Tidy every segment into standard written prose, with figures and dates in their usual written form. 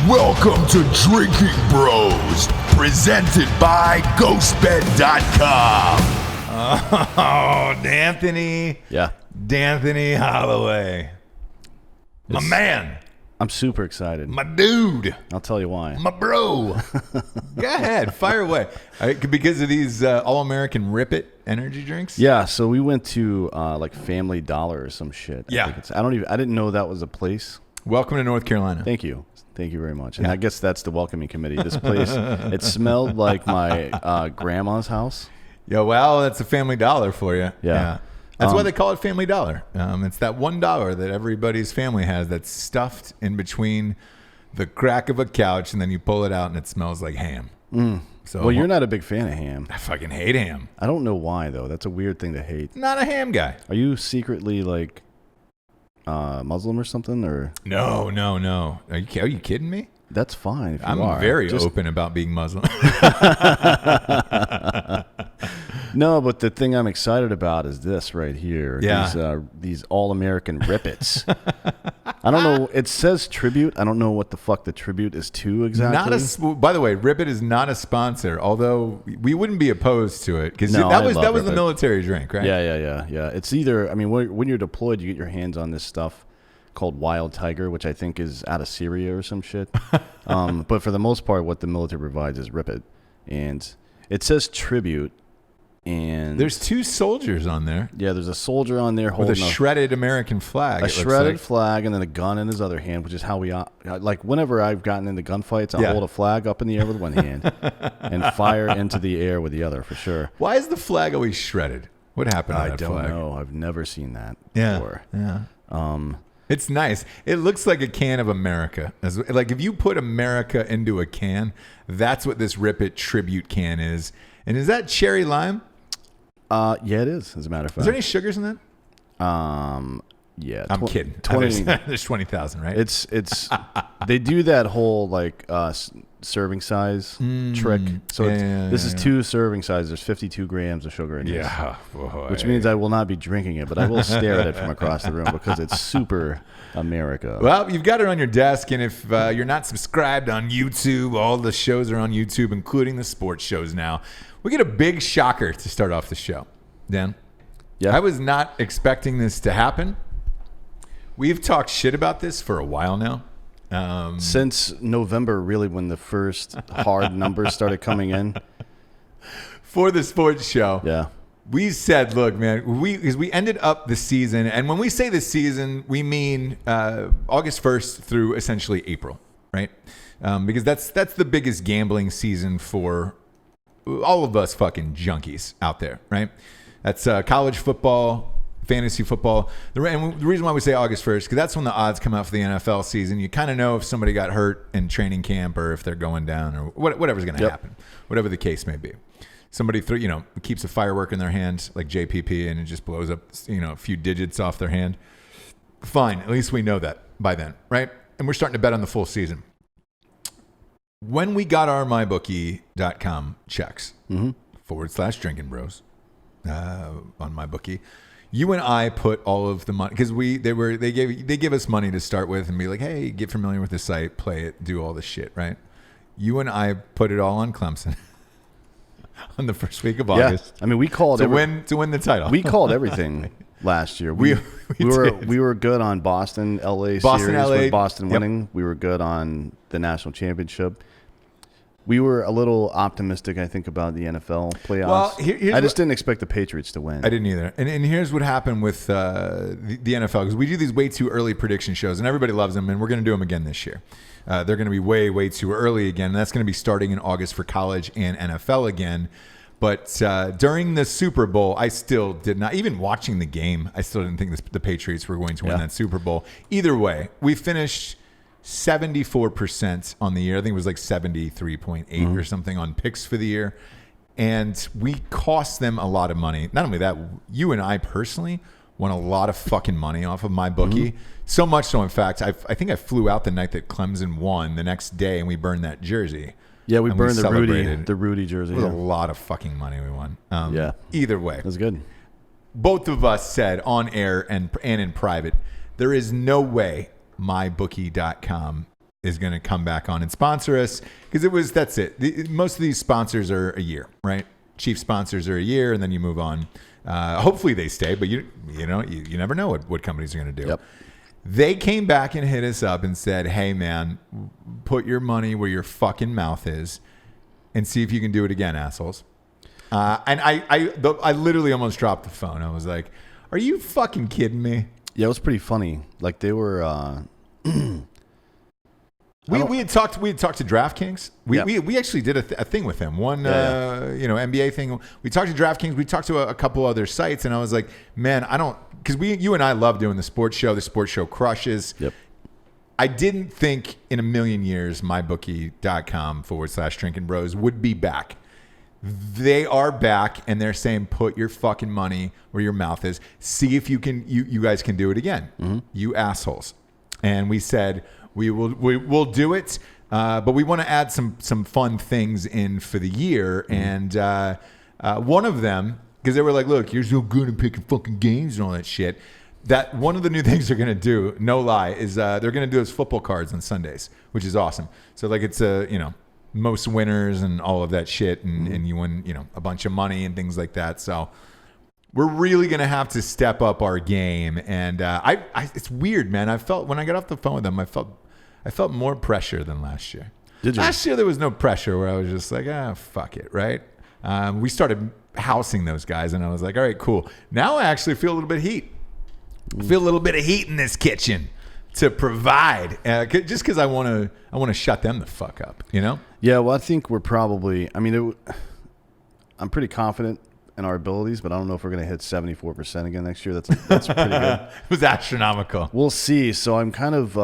Welcome to Drinking Bros, presented by GhostBed.com. Oh, D'Anthony. Yeah. D'Anthony Holloway. My man. I'm super excited. My dude. I'll tell you why. My bro. Go ahead. Fire away. Because of these All-American Rip It energy drinks? Yeah, so we went to like Family Dollar or some shit. Yeah. I didn't know that was a place. Welcome to North Carolina. Thank you very much. And I guess that's the welcoming committee. This place, it smelled like my grandma's house. Yeah, well, that's a Family Dollar for you. Yeah. That's why they call it Family Dollar. It's that $1 that everybody's family has that's stuffed in between the crack of a couch, and then you pull it out and it smells like ham. So, Well, you're not a big fan of ham. I fucking hate ham. I don't know why, though. That's a weird thing to hate. Not a ham guy. Are you secretly like Muslim or something? Or No. Are you kidding me? that's fine if you I'm are. very open about being Muslim. No, but the thing I'm excited about is this right here. Yeah. These All-American Rip-Its. I don't know. It says tribute. I don't know what the fuck the tribute is to exactly. By the way, Rip It is not a sponsor, although we wouldn't be opposed to it because No, that I was love the Rip It. military drink, right? Yeah. It's either, I mean, when you're deployed, you get your hands on this stuff called Wild Tiger, which I think is out of Syria or some shit. But for the most part, what the military provides is Rip It. And it says tribute. And There's two soldiers on there yeah, there's a soldier on there with holding a shredded American flag. a it looks shredded like. flag and then a gun in his other hand, which is how we like. Whenever I've gotten into gunfights, I'll Yeah. hold a flag up in the air with one hand and fire into the air with the other for sure. Why is the flag always shredded? What happened to I that don't flag? know. I've never seen that Yeah, before. yeah. It's nice. It looks like a can of America. Like if you put America into a can, that's what this Rip It tribute can is. And is that cherry lime? Yeah, it is. As a matter of fact, Is there any sugars in that? yeah, I'm kidding. 20. There's 20,000, right? It's they do that whole like serving size trick. So this is 2 serving sizes. There's 52 grams of sugar in this. Yeah. Boy. Which means I will not be drinking it, but I will stare at it from across the room because it's super America. Well, you've got it on your desk, and if you're not subscribed on YouTube, all the shows are on YouTube, including the sports shows now. We get a big shocker to start off the show, Dan. Yeah. I was not expecting this to happen. We've talked shit about this for a while now. Since November, really, when the first hard numbers started coming in. For the sports show. Yeah. We said, look, man, because we ended up the season, and when we say the season, we mean August 1st through essentially April, right? Because that's the biggest gambling season for all of us fucking junkies out there, right? That's college football, fantasy football. And the reason why we say August 1st, because that's when the odds come out for the NFL season. You kind of know if somebody got hurt in training camp or if they're going down or whatever's going to happen, whatever the case may be. Somebody keeps a firework in their hand like JPP and it just blows up, a few digits off their hand. Fine. At least we know that by then, right? And we're starting to bet on the full season. When we got our mybookie.com checks /Drinkin Bros on MyBookie, you and I put all of the money because they give us money to start with and be like, hey, get familiar with the site, play it, do all this shit, right? You and I put it all on Clemson on the first week of August. I mean, we called to win the title. We called everything last year. We were good on Boston, LA series with Boston winning. We were good on the national championship. We were a little optimistic, I think, about the NFL playoffs. Well, I just didn't expect the Patriots to win. I didn't either. And here's what happened with the NFL, because we do these way too early prediction shows, and everybody loves them, and we're going to do them again this year. They're going to be way, way too early again, and that's going to be starting in August for college and NFL again. But during the Super Bowl, I still did not, even watching the game, I still didn't think the Patriots were going to win that Super Bowl. Either way, we finished 74% on the year. I think it was like 73.8 or something on picks for the year. And we cost them a lot of money. Not only that, you and I personally won a lot of fucking money off of MyBookie. So much so, in fact, I think I flew out the night that Clemson won the next day and we burned that jersey. Yeah, we burned the Rudy jersey. It was a lot of fucking money we won. Either way. It was good. Both of us said on air and in private, there is no way MyBookie.com is going to come back on and sponsor us because that's it. Most of these sponsors are a year, right? Chief sponsors are a year, and then you move on. Hopefully they stay, but you never know what companies are going to do. Yep. They came back and hit us up and said, "Hey man, put your money where your fucking mouth is, and see if you can do it again, assholes." And I literally almost dropped the phone. I was like, "Are you fucking kidding me?" Yeah, it was pretty funny. Like they were. We had talked to DraftKings. We actually did a thing with them. NBA thing. We talked to DraftKings. We talked to a couple other sites, and I was like, man, I don't, because you and I love doing the sports show. The sports show crushes. Yep. I didn't think in a million years mybookie.com/Drinkin Bros would be back. They are back, and they're saying, put your fucking money where your mouth is. See if you guys can do it again, you assholes. And we said, we'll do it, but we want to add some fun things in for the year. And one of them, because they were like, look, you're so good at picking fucking games and all that shit. That one of the new things they're going to do, no lie, is they're going to do those football cards on Sundays, which is awesome. So like it's most winners and all of that shit, and you win a bunch of money and things like that. So we're really going to have to step up our game. And it's weird, man. I felt when I got off the phone with them, I felt more pressure than last year. Did you? Last year there was no pressure where I was just like, fuck it, right? We started housing those guys, and I was like, all right, cool. Now I actually feel a little bit of heat. I feel a little bit of heat in this kitchen to provide, just because I want to shut them the fuck up, Yeah, well, I think we're probably. I mean, I'm pretty confident in our abilities, but I don't know if we're going to hit 74% again next year. That's pretty good. It was astronomical. We'll see. So I'm kind of.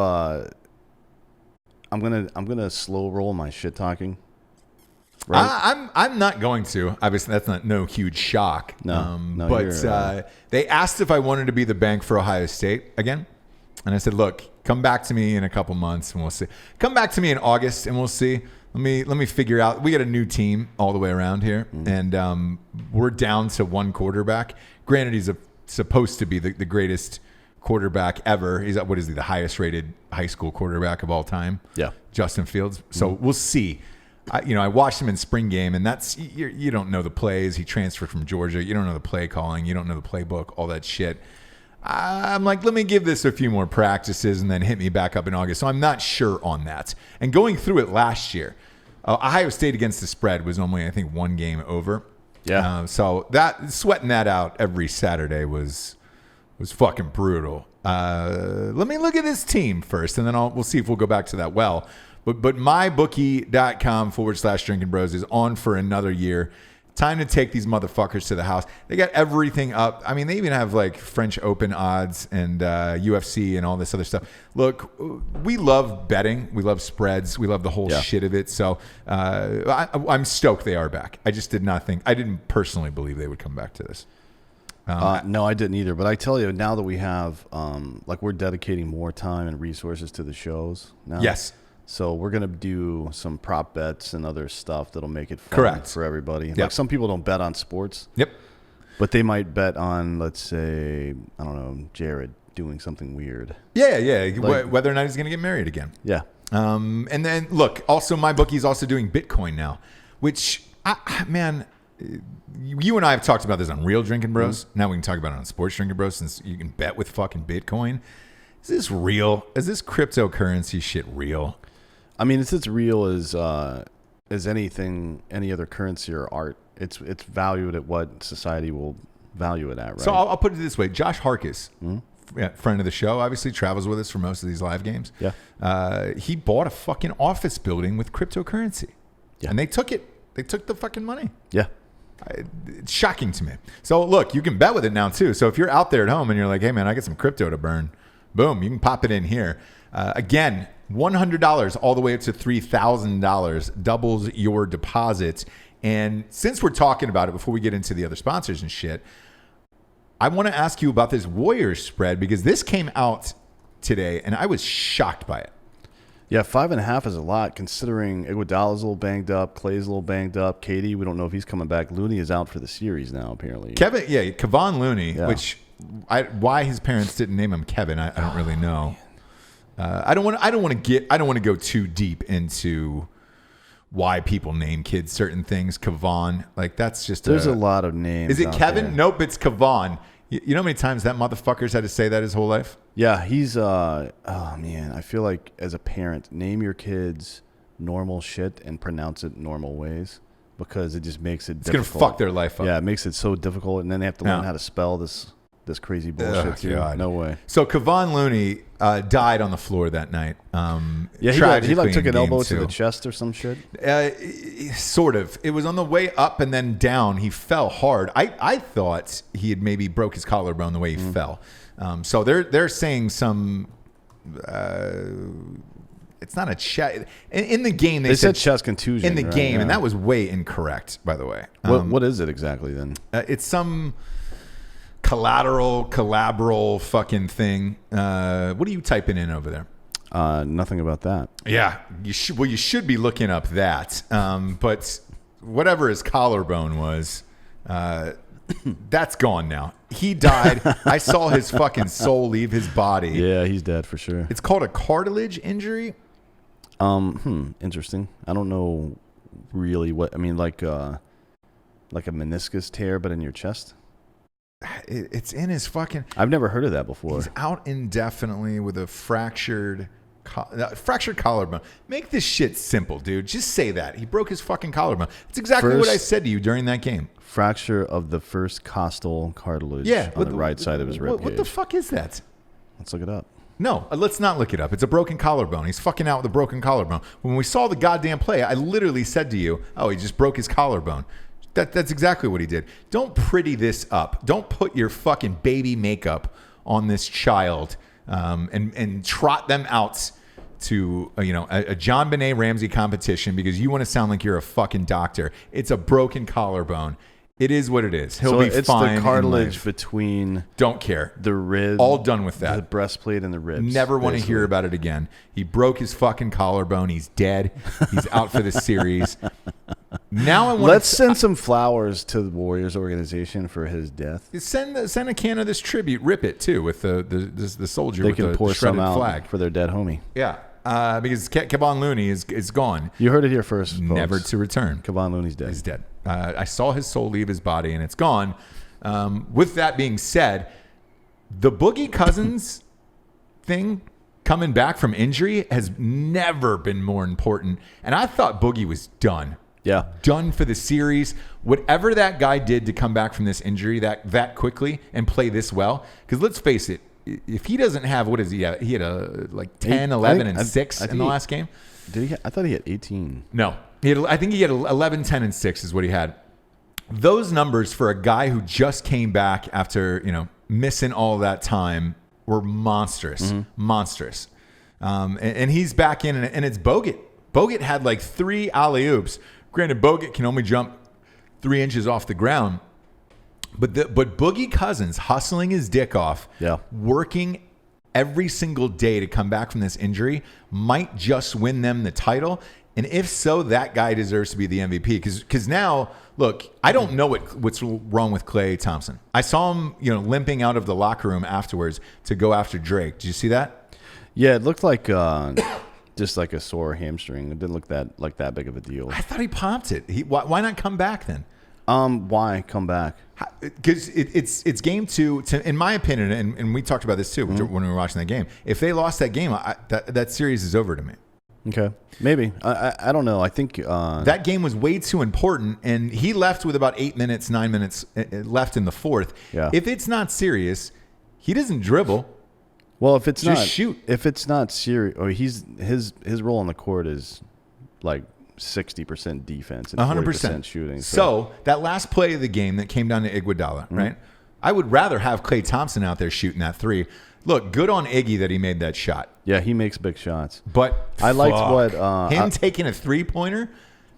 I'm gonna slow roll my shit talking. Right? I'm not going to. Obviously, that's no huge shock. No, but they asked if I wanted to be the bank for Ohio State again, and I said, "Look, come back to me in a couple months, and we'll see. Come back to me in August, and we'll see. Let me figure out. We got a new team all the way around here, and we're down to one quarterback. Granted, he's supposed to be the greatest quarterback ever. He's the highest rated high school quarterback of all time. Yeah, Justin Fields. So we'll see. I watched him in spring game, and that's you don't know the plays. He transferred from Georgia. You don't know the play calling. You don't know the playbook. All that shit. I'm like, let me give this a few more practices, and then hit me back up in August. So I'm not sure on that. And going through it last year, Ohio State against the spread was only, I think, one game over. Yeah. So sweating that out every Saturday was fucking brutal. Let me look at this team first, and then we'll see if we'll go back to that well. But mybookie.com/Drinkin Bros is on for another year. Time to take these motherfuckers to the house. They got everything up. I mean, they even have like French Open odds and UFC and all this other stuff. Look, we love betting. We love spreads. We love the whole shit of it. So I'm stoked they are back. I just I didn't personally believe they would come back to this. No, I didn't either. But I tell you, now that we have, we're dedicating more time and resources to the shows now. Yes. So we're going to do some prop bets and other stuff that'll make it fun for everybody. Yep. Like some people don't bet on sports. Yep. But they might bet on, let's say, I don't know, Jared doing something weird. Yeah. Whether or not he's going to get married again. Yeah. And then, look, also MyBookie is also doing Bitcoin now, which, man, you and I have talked about this on Real Drinkin Bros. Now we can talk about it on Sports Drinkin Bros, since you can bet with fucking Bitcoin. Is this real? Is this cryptocurrency shit real? I mean, it's as real as anything, any other currency or art. It's valued at what society will value it at, right? So I'll put it this way. Josh Harkis, friend of the show, obviously travels with us for most of these live games. Yeah. He bought a fucking office building with cryptocurrency. Yeah. And they took it. They took the fucking money. Yeah. It's shocking to me. So look, you can bet with it now too. So if you're out there at home and you're like, hey man, I got some crypto to burn, boom, you can pop it in here. Again, $100 all the way up to $3,000 doubles your deposits. And since we're talking about it, before we get into the other sponsors and shit, I want to ask you about this Warriors spread, because this came out today and I was shocked by it. Yeah, 5.5 is a lot, considering Iguodala's a little banged up, Clay's a little banged up, KD, we don't know if he's coming back. Looney is out for the series now, apparently. Kevon Looney, which why his parents didn't name him Kevin, I don't really know. I don't want to go too deep into why people name kids certain things. Kevon, like that's just there's a lot of names. Is it Kevin? There. Nope, it's Kevon. You know how many times that motherfucker's had to say that his whole life? Yeah, he's oh man, I feel like as a parent, name your kids normal shit and pronounce it normal ways, because it just makes it difficult. It's gonna fuck their life up. Yeah, it makes it so difficult, and then they have to learn how to spell this crazy bullshit too. God. No way. So Kevon Looney died on the floor that night. Yeah, he like took an elbow to the chest or some shit. Sort of. It was on the way up and then down. He fell hard. I thought he had maybe broke his collarbone the way he fell. So they're saying some. It's not a chest. In the game, they said chest contusion in the right? game, Yeah. and that was way incorrect, by the way. What is it exactly then? It's some collabral fucking thing. What are you typing in over there? Nothing about that. Yeah, you should be looking up that. But whatever his collarbone was, that's gone now. He died. I saw his fucking soul leave his body. Yeah, he's dead for sure. It's called a cartilage injury. Interesting. I don't know really what I mean. Like a meniscus tear, but in your chest. It's in his fucking. I've never heard of that before. He's out indefinitely with a fractured collarbone. Make this shit simple, dude. Just say that. He broke his fucking collarbone. That's exactly what I said to you during that game. Fracture of the first costal cartilage on the right side of his rib cage. What the fuck is that? Let's look it up. No, let's not look it up. It's a broken collarbone. He's fucking out with a broken collarbone. When we saw the goddamn play, I literally said to you, oh, he just broke his collarbone. That's exactly what he did. Don't pretty this up. Don't put your fucking baby makeup on this child and trot them out to a John Benet Ramsey competition because you want to sound like you're a fucking doctor. It's a broken collarbone. It is what it is. He'll be fine. It's the cartilage between. Don't care. The rib. All done with that. The breastplate and the ribs. Never want to hear about it again. He broke his fucking collarbone. He's dead. He's out for the series. Now let's send some flowers to the Warriors organization for his death. Send a can of this tribute. Rip it too with the soldier they with can the pour shredded some out flag for their dead homie. Yeah, because Kevon Looney is gone. You heard it here first. Folks. Never to return. Kevon Looney's dead. He's dead. I saw his soul leave his body and it's gone. With that being said, the Boogie Cousins thing coming back from injury has never been more important. And I thought Boogie was done. Yeah. Done for the series. Whatever that guy did to come back from this injury that quickly and play this well. Because let's face it, if he doesn't have, what is he have? He had like 10, 11, and 6 in the last game. Did he? I thought he had 18. No. I think he had 11, 10, and 6 is what he had. Those numbers for a guy who just came back after, missing all that time were monstrous. Mm-hmm. Monstrous. And he's back in, and it's Bogut. Bogut had like 3 alley-oops. Granted, Bogut can only jump 3 inches off the ground. But Boogie Cousins hustling his dick off, working every single day to come back from this injury might just win them the title. And if so, that guy deserves to be the MVP. Because now, look, I don't know what's wrong with Klay Thompson. I saw him, limping out of the locker room afterwards to go after Drake. Did you see that? Yeah, it looked like just like a sore hamstring. It didn't look that big of a deal. I thought he popped it. Why not come back then? Why come back? Because it's game 2. In my opinion, and we talked about this too when we were watching that game. If they lost that game, that series is over to me. Okay, maybe. I don't know. I think that game was way too important, and he left with about 9 minutes left in the fourth. Yeah. If it's not serious, he doesn't dribble. Well, if it's just not shoot. If it's not serious, or his role on the court is like 60% defense and 40% shooting. So that last play of the game that came down to Iguodala, right? I would rather have Klay Thompson out there shooting that 3. Look, good on Iggy that he made that shot. Yeah, he makes big shots. But I liked what him taking a 3-pointer.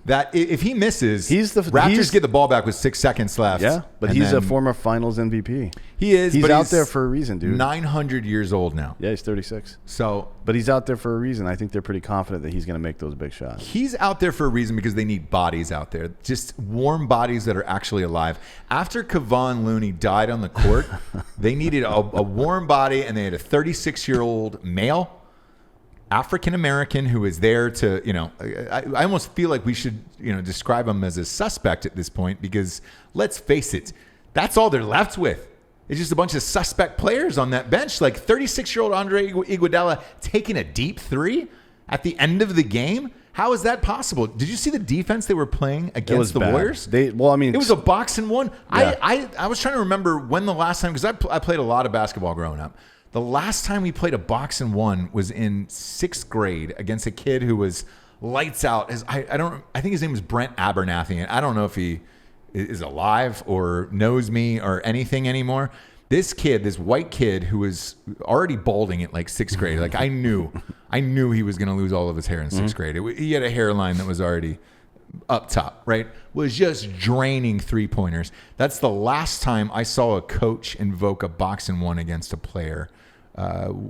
That if he misses, Raptors get the ball back with 6 seconds left. Yeah, but he's a former Finals MVP. He is. He's but out there for a reason, dude. 900 years old now. Yeah, he's 36. So, but he's out there for a reason. I think they're pretty confident that he's going to make those big shots. He's out there for a reason because they need bodies out there, just warm bodies that are actually alive. After Kevon Looney died on the court, they needed a warm body, and they had a 36-year-old male African American who is there to, I almost feel like we should, describe him as a suspect at this point, because let's face it, that's all they're left with. It's just a bunch of suspect players on that bench. Like 36-year-old Andre Iguodala taking a deep three at the end of the game. How is that possible? Did you see the defense they were playing against the Warriors? It was a box and one. Yeah. I was trying to remember when the last time, because I played a lot of basketball growing up. The last time we played a box and one was in 6th grade against a kid who was lights out. I think his name was Brent Abernathy, and I don't know if he is alive or knows me or anything anymore. This kid, this white kid who was already balding at like 6th grade, like I knew he was going to lose all of his hair in 6th grade. He had a hairline that was already up top, right? Was just draining 3-pointers. That's the last time I saw a coach invoke a box and one against a player.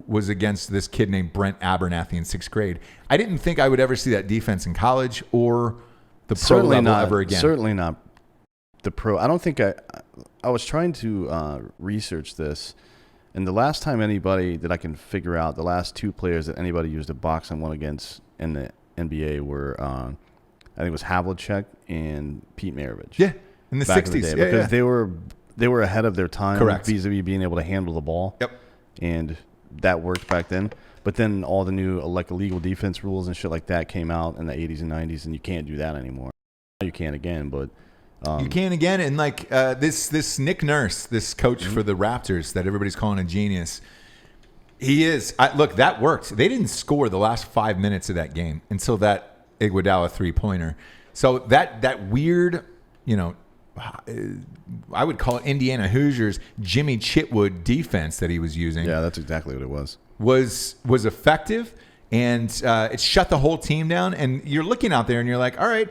Was against this kid named Brent Abernathy in 6th grade. I didn't think I would ever see that defense in college or the pro level ever again. Certainly not the pro. I don't think I was trying to research this, and the last time anybody that I can figure out, the last 2 players that anybody used a box and one against in the NBA were, I think it was Havlicek and Pete Maravich. Yeah, in the 60s. Because they were ahead of their time. Correct. Vis-a-vis being able to handle the ball. Yep. And that worked back then. But then all the new illegal defense rules and shit like that came out in the 80s and 90s, and you can't do that anymore. You can again, but you can again. And like this Nick Nurse, this coach for the Raptors that everybody's calling a genius, he is. Look, that worked. They didn't score the last 5 minutes of that game until that Iguodala 3-pointer. So that weird, I would call it Indiana Hoosiers Jimmy Chitwood defense that he was using. Yeah, that's exactly what it was. Was effective, and it shut the whole team down. And you're looking out there and you're like, all right,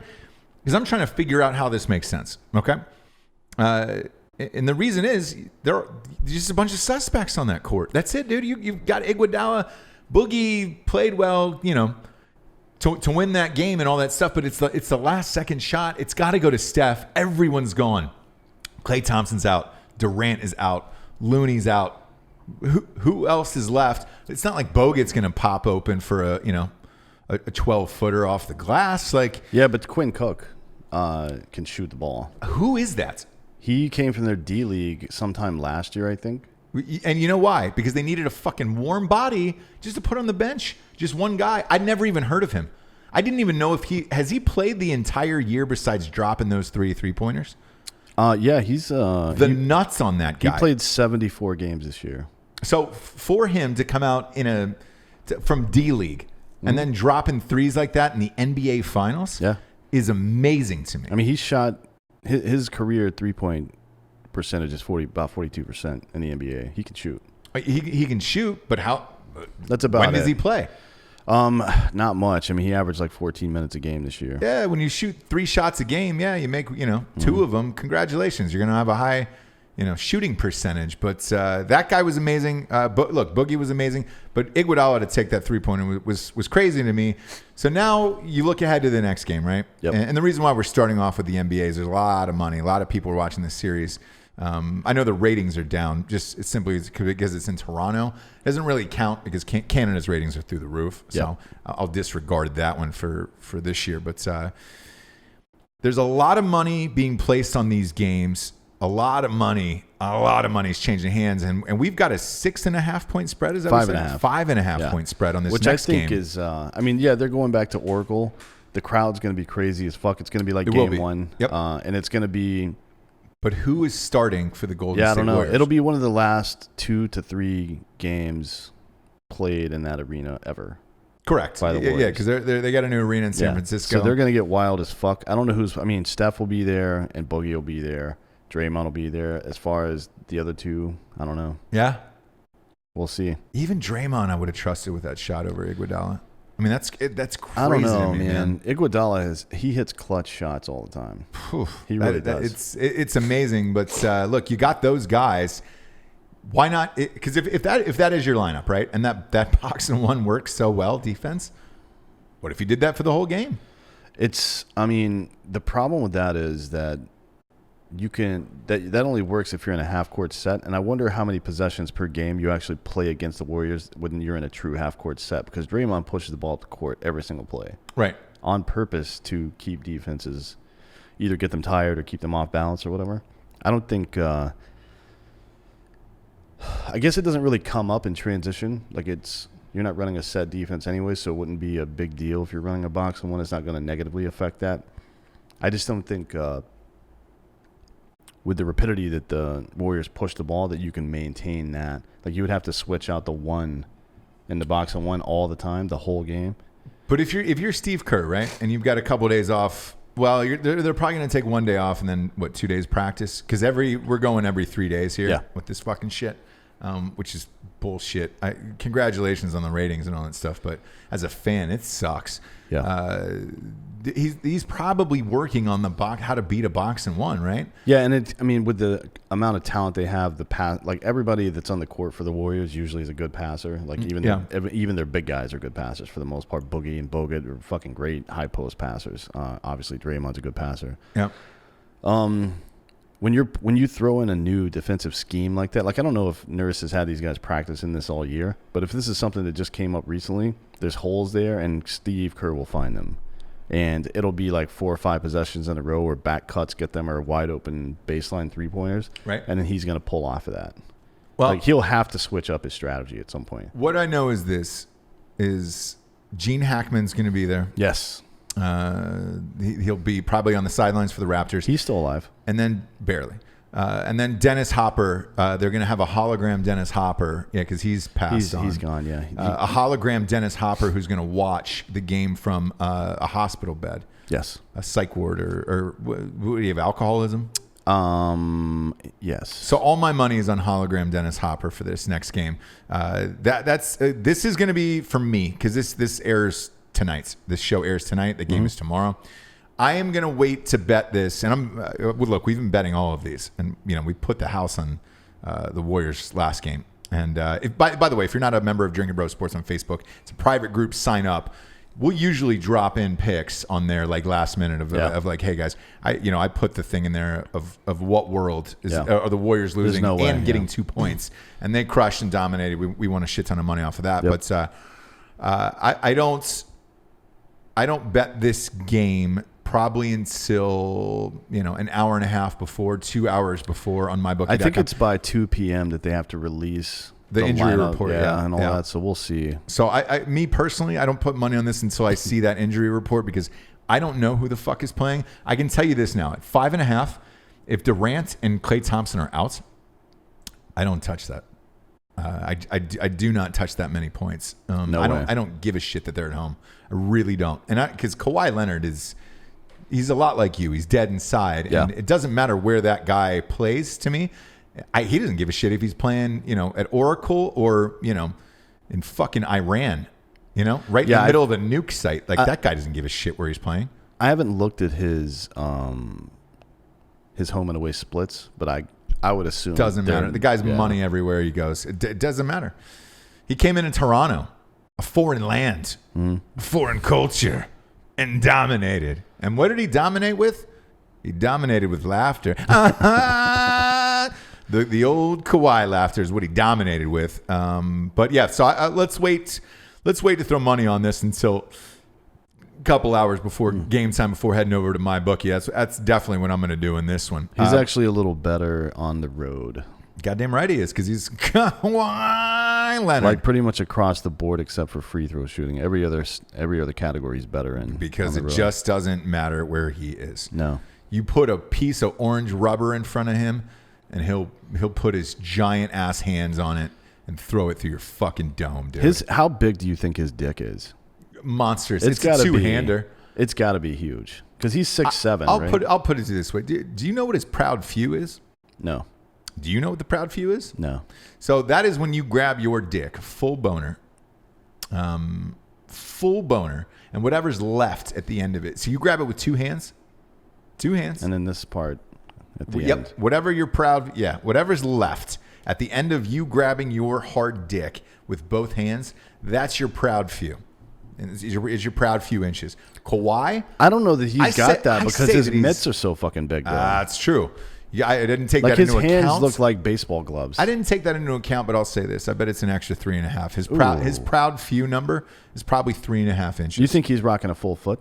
because I'm trying to figure out how this makes sense. Okay. And the reason is there's just a bunch of suspects on that court. That's it, dude. You've got Iguodala. Boogie played well, to win that game and all that stuff, but it's the last second shot. It's got to go to Steph. Everyone's gone. Klay Thompson's out. Durant is out. Looney's out. Who else is left? It's not like Bogut's going to pop open for a 12-footer off the glass. Like, yeah, but Quinn Cook can shoot the ball. Who is that? He came from their D League sometime last year, I think. And you know why? Because they needed a fucking warm body just to put on the bench. Just one guy. I'd never even heard of him. I didn't even know if has he played the entire year besides dropping those 3-pointers. Yeah, he's nuts on that guy. He played 74 games this year. So for him to come out from D League and then dropping threes like that in the NBA Finals, is amazing to me. I mean, he shot his career 3-point percentage is about 42% in the NBA. He can shoot. He can shoot, but how? That's about when does he play? Not much. I mean, he averaged like 14 minutes a game this year. Yeah, when you shoot 3 shots a game, you make 2 of them. Congratulations, you're gonna have a high, shooting percentage. But that guy was amazing. But look, Boogie was amazing. But Iguodala to take that 3-pointer was crazy to me. So now you look ahead to the next game, right? Yep. And the reason why we're starting off with the NBA is there's a lot of money. A lot of people are watching this series. I know the ratings are down just simply because it's in Toronto. It doesn't really count because Canada's ratings are through the roof. So I'll disregard that one for this year. But there's a lot of money being placed on these games. A lot of money is changing hands. And we've got a 6.5-point spread. Is that 5.5? 5.5 point spread on this next game. Which I think is, they're going back to Oracle. The crowd's going to be crazy as fuck. It's going to be like game one. Yep. And it's going to be... But who is starting for the Golden State Warriors? Yeah, I don't know. Warriors? It'll be one of the last 2 to 3 games played in that arena ever. Correct. By the Warriors. Yeah, because they got a new arena in San Francisco. So they're going to get wild as fuck. I don't know Steph will be there and Boogie will be there. Draymond will be there. As far as the other 2, I don't know. Yeah. We'll see. Even Draymond I would have trusted with that shot over Iguodala. I mean, that's crazy I don't know, to me, man. Iguodala he hits clutch shots all the time. He really does. It's amazing. But look, you got those guys. Why not? Because if that is your lineup, right, and that box and one works so well, defense. What if you did that for the whole game? The problem with that is that that only works if you're in a half court set, and I wonder how many possessions per game you actually play against the Warriors when you're in a true half court set, because Draymond pushes the ball up the court every single play, right, on purpose to keep defenses, either get them tired or keep them off balance or whatever. I don't think. I guess it doesn't really come up in transition. Like you're not running a set defense anyway, so it wouldn't be a big deal if you're running a box and one. It's not going to negatively affect that. I just don't think. With the rapidity that the Warriors push the ball, that you can maintain that. Like, you would have to switch out the one in the box and one all the time, the whole game. But if you're Steve Kerr, right, and you've got a couple of days off, well, they're probably going to take 1 day off and then 2 days practice, because we're going every 3 days here with this fucking shit, which is bullshit. Congratulations on the ratings and all that stuff, but as a fan, it sucks. Yeah. He's probably working on the box, how to beat a box in one, right? Yeah, and with the amount of talent they have, like everybody that's on the court for the Warriors usually is a good passer. Like even their big guys are good passers for the most part. Boogie and Bogut are fucking great high post passers. Obviously Draymond's a good passer. Yeah. When you throw in a new defensive scheme like that, like I don't know if Nurse has had these guys practicing this all year, but if this is something that just came up recently, there's holes there, and Steve Kerr will find them. And it'll be like 4 or 5 possessions in a row where back cuts get them or wide open baseline 3-pointers. Right. And then he's going to pull off of that. Well, like he'll have to switch up his strategy at some point. What I know is Gene Hackman's going to be there. Yes. He'll be probably on the sidelines for the Raptors. He's still alive. And then barely. And then Dennis Hopper, they're going to have a hologram Dennis Hopper. Yeah, because he's passed on. He's gone, yeah. A hologram Dennis Hopper who's going to watch the game from a hospital bed. Yes. A psych ward or what do you have, alcoholism? Yes. So all my money is on hologram Dennis Hopper for this next game. This is going to be for me, because this airs tonight. This show airs tonight. The game is tomorrow. I am going to wait to bet this, and look, we've been betting all of these, and we put the house on the Warriors last game. And by the way, if you're not a member of Drinkin' Bros Sports on Facebook, it's a private group. Sign up. We'll usually drop in picks on there like last minute of like, hey guys, I put the thing in there of what world are the Warriors losing and getting 2 points, and they crushed and dominated. We won a shit ton of money off of that, but I don't bet this game probably until an hour and a half before, 2 hours before on MyBookie.com. I think it's by 2 p.m. that they have to release the injury lineup, report, and all that. So we'll see. So me personally, I don't put money on this until I see that injury report, because I don't know who the fuck is playing. I can tell you this now: at 5.5, if Durant and Klay Thompson are out, I don't touch that. I do not touch that many points. I don't give a shit that they're at home. I really don't. And because Kawhi Leonard he's a lot like you. He's dead inside. Yeah. And it doesn't matter where that guy plays to me. He doesn't give a shit if he's playing, at Oracle or, in fucking Iran, right in the middle of a nuke site. Like that guy doesn't give a shit where he's playing. I haven't looked at his home and away splits, but I would assume doesn't matter. The guy's money everywhere he goes. It doesn't matter. He came in Toronto, a foreign land, foreign culture, and dominated. And what did he dominate with? He dominated with laughter. The old Kawhi laughter is what he dominated with. But yeah, so let's wait. Let's wait to throw money on this until a couple hours before game time, before heading over to MyBookie. That's definitely what I'm going to do in this one. He's actually a little better on the road. Goddamn right he is, because he's Kawhi Leonard. Like pretty much across the board except for free throw shooting. Every other category he's better in. Because it just doesn't matter where he is. No. You put a piece of orange rubber in front of him, and he'll put his giant ass hands on it and throw it through your fucking dome, dude. How big do you think his dick is? Monsters. It's a two-hander. It's got to be huge, because he's 6'7". I'll put it this way. Do you know what his proud few is? No. Do you know what the proud few is? No. So that is when you grab your dick, full boner, and whatever's left at the end of it. So you grab it with 2 hands. 2 hands. And then this part at the end. Yep. Whatever's left at the end of you grabbing your hard dick with both hands, that's your proud few. Is your proud few inches. Kawhi? I don't know that he's got that because his mitts are so fucking big, though. That's true. Yeah, I didn't take Like that his into hands account. look like baseball gloves. I didn't take that into account, but I'll say this: I bet it's an extra 3.5. His Ooh. proud few number is probably 3.5 inches. You think he's rocking a full foot?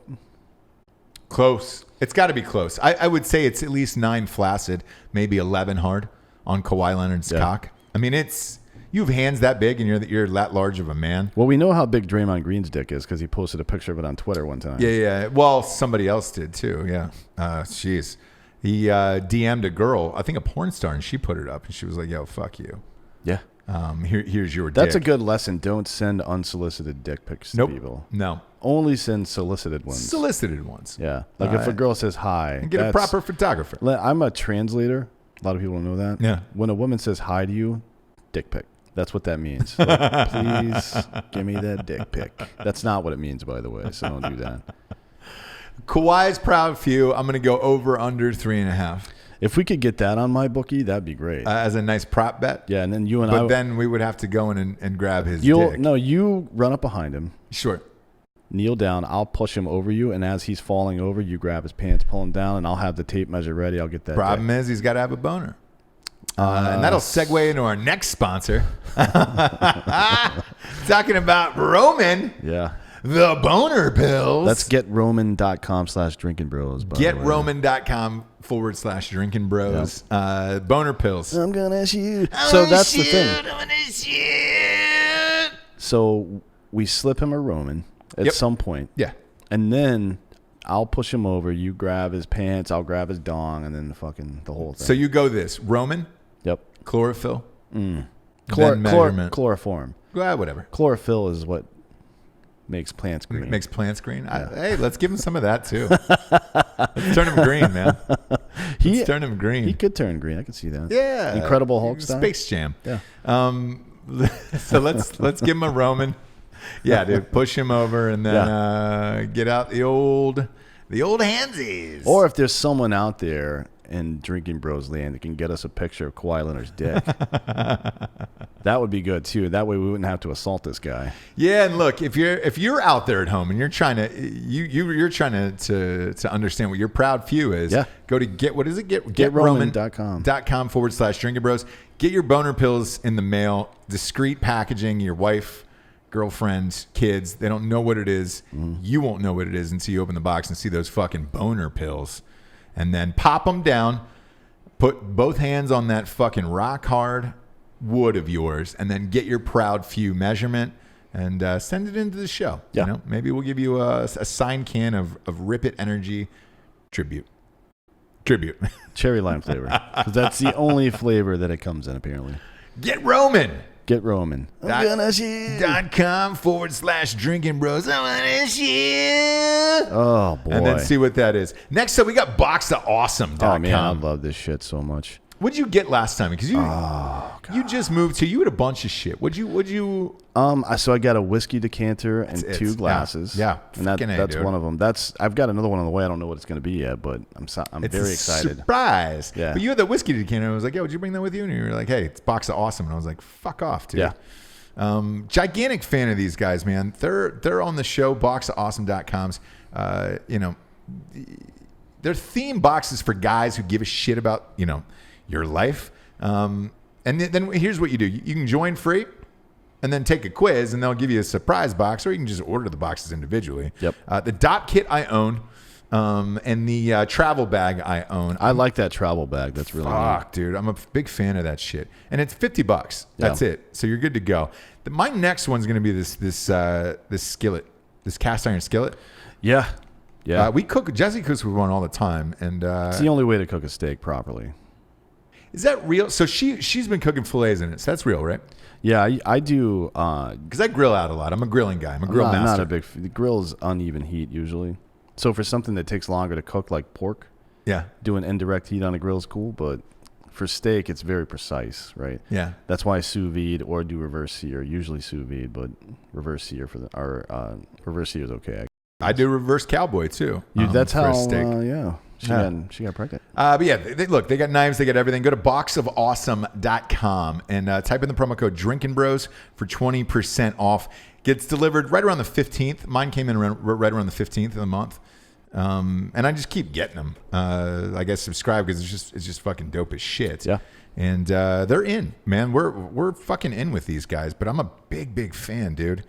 Close? It's got to be close. I would say it's at least 9 flaccid, maybe 11 hard on Kawhi Leonard's cock. I mean, you have hands that big, and you're that large of a man. Well, we know how big Draymond Green's dick is because he posted a picture of it on Twitter one time. Yeah. Well, somebody else did too. Yeah. Jeez. He DM'd a girl, I think a porn star, and she put it up, and she was like, "Yo, fuck you. Yeah. Here's your dick." That's a good lesson. Don't send unsolicited dick pics to people. No. Only send solicited ones. Solicited ones. Yeah. Like if a girl says hi. And get a proper photographer. I'm a translator. A lot of people don't know that. Yeah. When a woman says hi to you, dick pic. That's what that means. Like, please give me that dick pic. That's not what it means, by the way, so don't do that. Kawhi's proud few. I'm going to go over under 3.5. If we could get that on my bookie, that'd be great. As a nice prop bet. Yeah, and then you and But then we would have to go in and grab his dick. No, you run up behind him. Sure. Kneel down. I'll push him over you, and as he's falling over, you grab his pants, pull him down, and I'll have the tape measure ready. I'll get that. Problem is, he's got to have a boner. And that'll segue into our next sponsor. Talking about Roman. Yeah. The boner pills. Let's getroman.com/drinkingbros. GetRoman.com/drinkingbros. Boner pills. I'm gonna shoot. So that's the thing. I'm gonna shoot. So we slip him a Roman at some point. Yeah. And then I'll push him over. You grab his pants. I'll grab his dong, and then the whole thing. So you go this Roman, Yep. chlorophyll, then measurement. Chloroform. Whatever. Chlorophyll is what makes plants green. Makes plants green. Hey, let's give him some of that too. Let's turn him green, man. Let's turn him green. He could turn green. I could see that. Yeah. Incredible Hulk style. Space Jam. Yeah. So let's give him a Roman. Yeah, dude. Push him over and then get out the old handsies. Or if there's someone out there in Drinking Bros land that can get us a picture of Kawhi Leonard's dick, that would be good too. That way we wouldn't have to assault this guy. Yeah, and look, if you're out there at home and you're trying to to understand what your proud few is, go to getroman.com/drinking bros. Get your boner pills in the mail, discreet packaging. Your wife, girlfriend, kids, they don't know what it is. You won't know what it is until you open the box and see those fucking boner pills. And then pop them down, put both hands on that fucking rock hard wood of yours, and then get your proud few measurement and send it into the show. Yeah. You know, maybe we'll give you a signed can of Rip It Energy tribute. Cherry lime flavor. 'Cause that's the only flavor that it comes in, apparently. Get Roman. Get Roman. .com/drinking bros. I'm gonna shoot. Oh, boy. And then see what that is. Next up, we got boxofawesome.com. Oh, man, I love this shit so much. What'd you get last time? Because you just moved to. You had a bunch of shit. What'd you? So I got a whiskey decanter and 2 glasses. Yeah. And that's one of them. I've got another one on the way. I don't know what it's going to be yet, but I'm very excited. Surprise. Yeah. But you had that whiskey decanter. I was like, yo, would you bring that with you? And you were like, hey, it's Box of Awesome. And I was like, fuck off, dude. Yeah. Gigantic fan of these guys, man. They're on the show, boxofawesome.coms. They're theme boxes for guys who give a shit about, your life. And then here's what you do. You can join free and then take a quiz, and they'll give you a surprise box, or you can just order the boxes individually. Yep. The dot kit I own, and the travel bag I own. I like that travel bag. That's really Fuck, dude. I'm a big fan of that shit. And it's $50. That's it. So you're good to go. My next one's going to be this skillet, this cast iron skillet. Yeah. Yeah. Jesse cooks with one all the time. And it's the only way to cook a steak properly. Is that real? So she's been cooking fillets in it. So that's real, right? Yeah, I do. Because I grill out a lot. I'm a grilling guy. I'm a grill master. Not a big. The grill's uneven heat usually. So for something that takes longer to cook, like pork, doing indirect heat on a grill is cool. But for steak, it's very precise, right? Yeah. That's why sous vide or do reverse sear. Usually sous vide, but reverse sear reverse sear is okay. I do reverse cowboy too. That's for how. a steak. She got pregnant. But yeah, they got knives, they got everything. Go to boxofawesome.com and type in the promo code Drinkin' Bros for 20% off. Gets delivered right around the 15th. Mine came in right around the 15th of the month. And I just keep getting them. I guess subscribe because it's just fucking dope as shit. Yeah. And they're in, man. We're fucking in with these guys. But I'm a big fan, dude.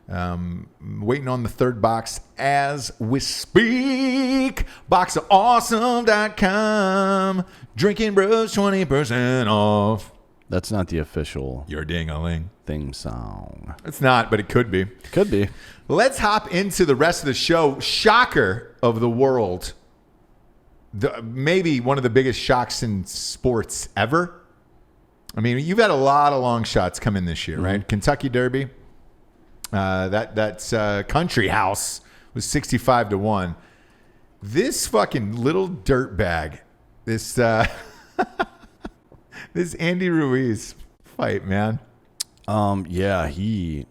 Waiting on the third box as we speak. Boxofawesome.com. Drinking Bros 20% off. That's not the official Your ding-a-ling theme song. It's not, but it could be. Could be. Let's hop into the rest of the show. Shocker of the world. Maybe one of the biggest shocks in sports ever. I mean, you've had a lot of long shots come in this year, right? Kentucky Derby. That's Country House was 65-1. This fucking little dirtbag, this this Andy Ruiz fight, man. Yeah,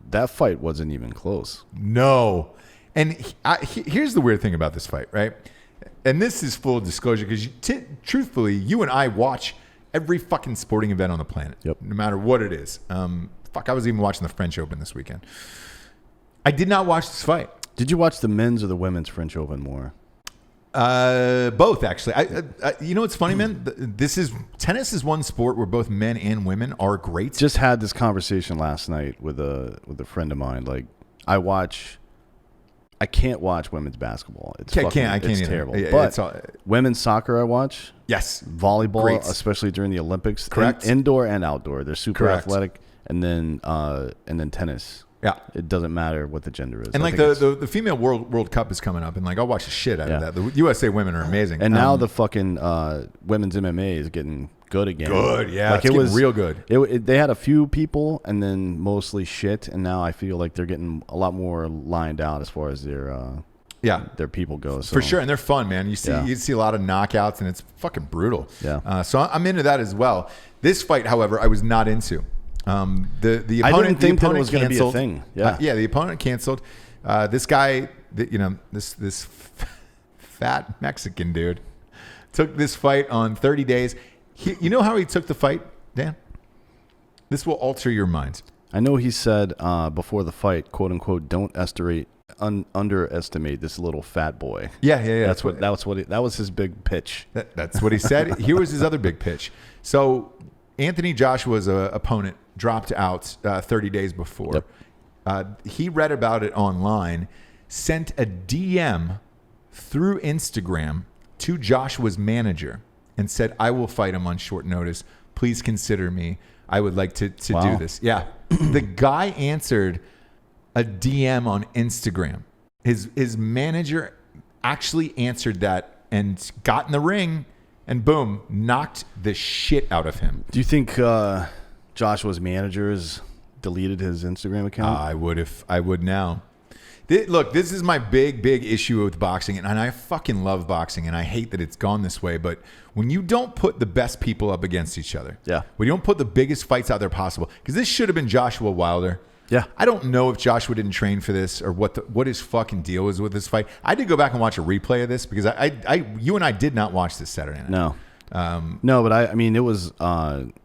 that fight wasn't even close. No. And here's the weird thing about this fight, right? And this is full disclosure because truthfully, you and I watch every fucking sporting event on the planet. Yep. No matter what it is. I was even watching the French Open this weekend. I did not watch this fight. Did you watch the men's or the women's French Open more? Both, actually. You know what's funny, man? Tennis is one sport where both men and women are great. Just had this conversation last night with a friend of mine. Like, I can't watch women's basketball. It's I can't it's either. terrible. Yeah, but women's soccer I watch. Yes. Volleyball, Great. especially during the Olympics. Correct. Indoor and outdoor. They're super Correct. athletic. And then tennis. Yeah. It doesn't matter what the gender is. And I like think the female World Cup is coming up, and like I'll watch the shit out of Yeah. that. The USA women are amazing. And now the fucking women's MMA is getting good again. Good, yeah. Like It's getting real good. They had a few people and then mostly shit, and now I feel like they're getting a lot more lined out as far as their people go. So. For sure, and they're fun, man. You see a lot of knockouts, and it's fucking brutal. Yeah. So I'm into that as well. This fight, however, I was not into. The opponent, I didn't think that it was going to be a thing. Yeah. The opponent canceled. This guy, this fat Mexican dude, took this fight on 30 days. You know how he took the fight, Dan? This will alter your mind. I know he said before the fight, quote unquote, don't underestimate this little fat boy. Yeah. That was his big pitch. That's what he said. Here was his other big pitch. So Anthony Joshua's opponent dropped out 30 days before. Yep. He read about it online, sent a DM through Instagram to Joshua's manager and said, I will fight him on short notice. Please consider me. I would like to do this. Yeah. The guy answered a DM on Instagram. His manager actually answered that and got in the ring and boom, knocked the shit out of him. Do you think Joshua's managers deleted his Instagram account? I would now. Look, this is my big issue with boxing, and I fucking love boxing, and I hate that it's gone this way. But when you don't put the best people up against each other, when you don't put the biggest fights out there possible, because this should have been Joshua Wilder. Yeah. I don't know if Joshua didn't train for this or what his fucking deal is with this fight. I did go back and watch a replay of this because you and I did not watch this Saturday night. No. No, but I mean, it was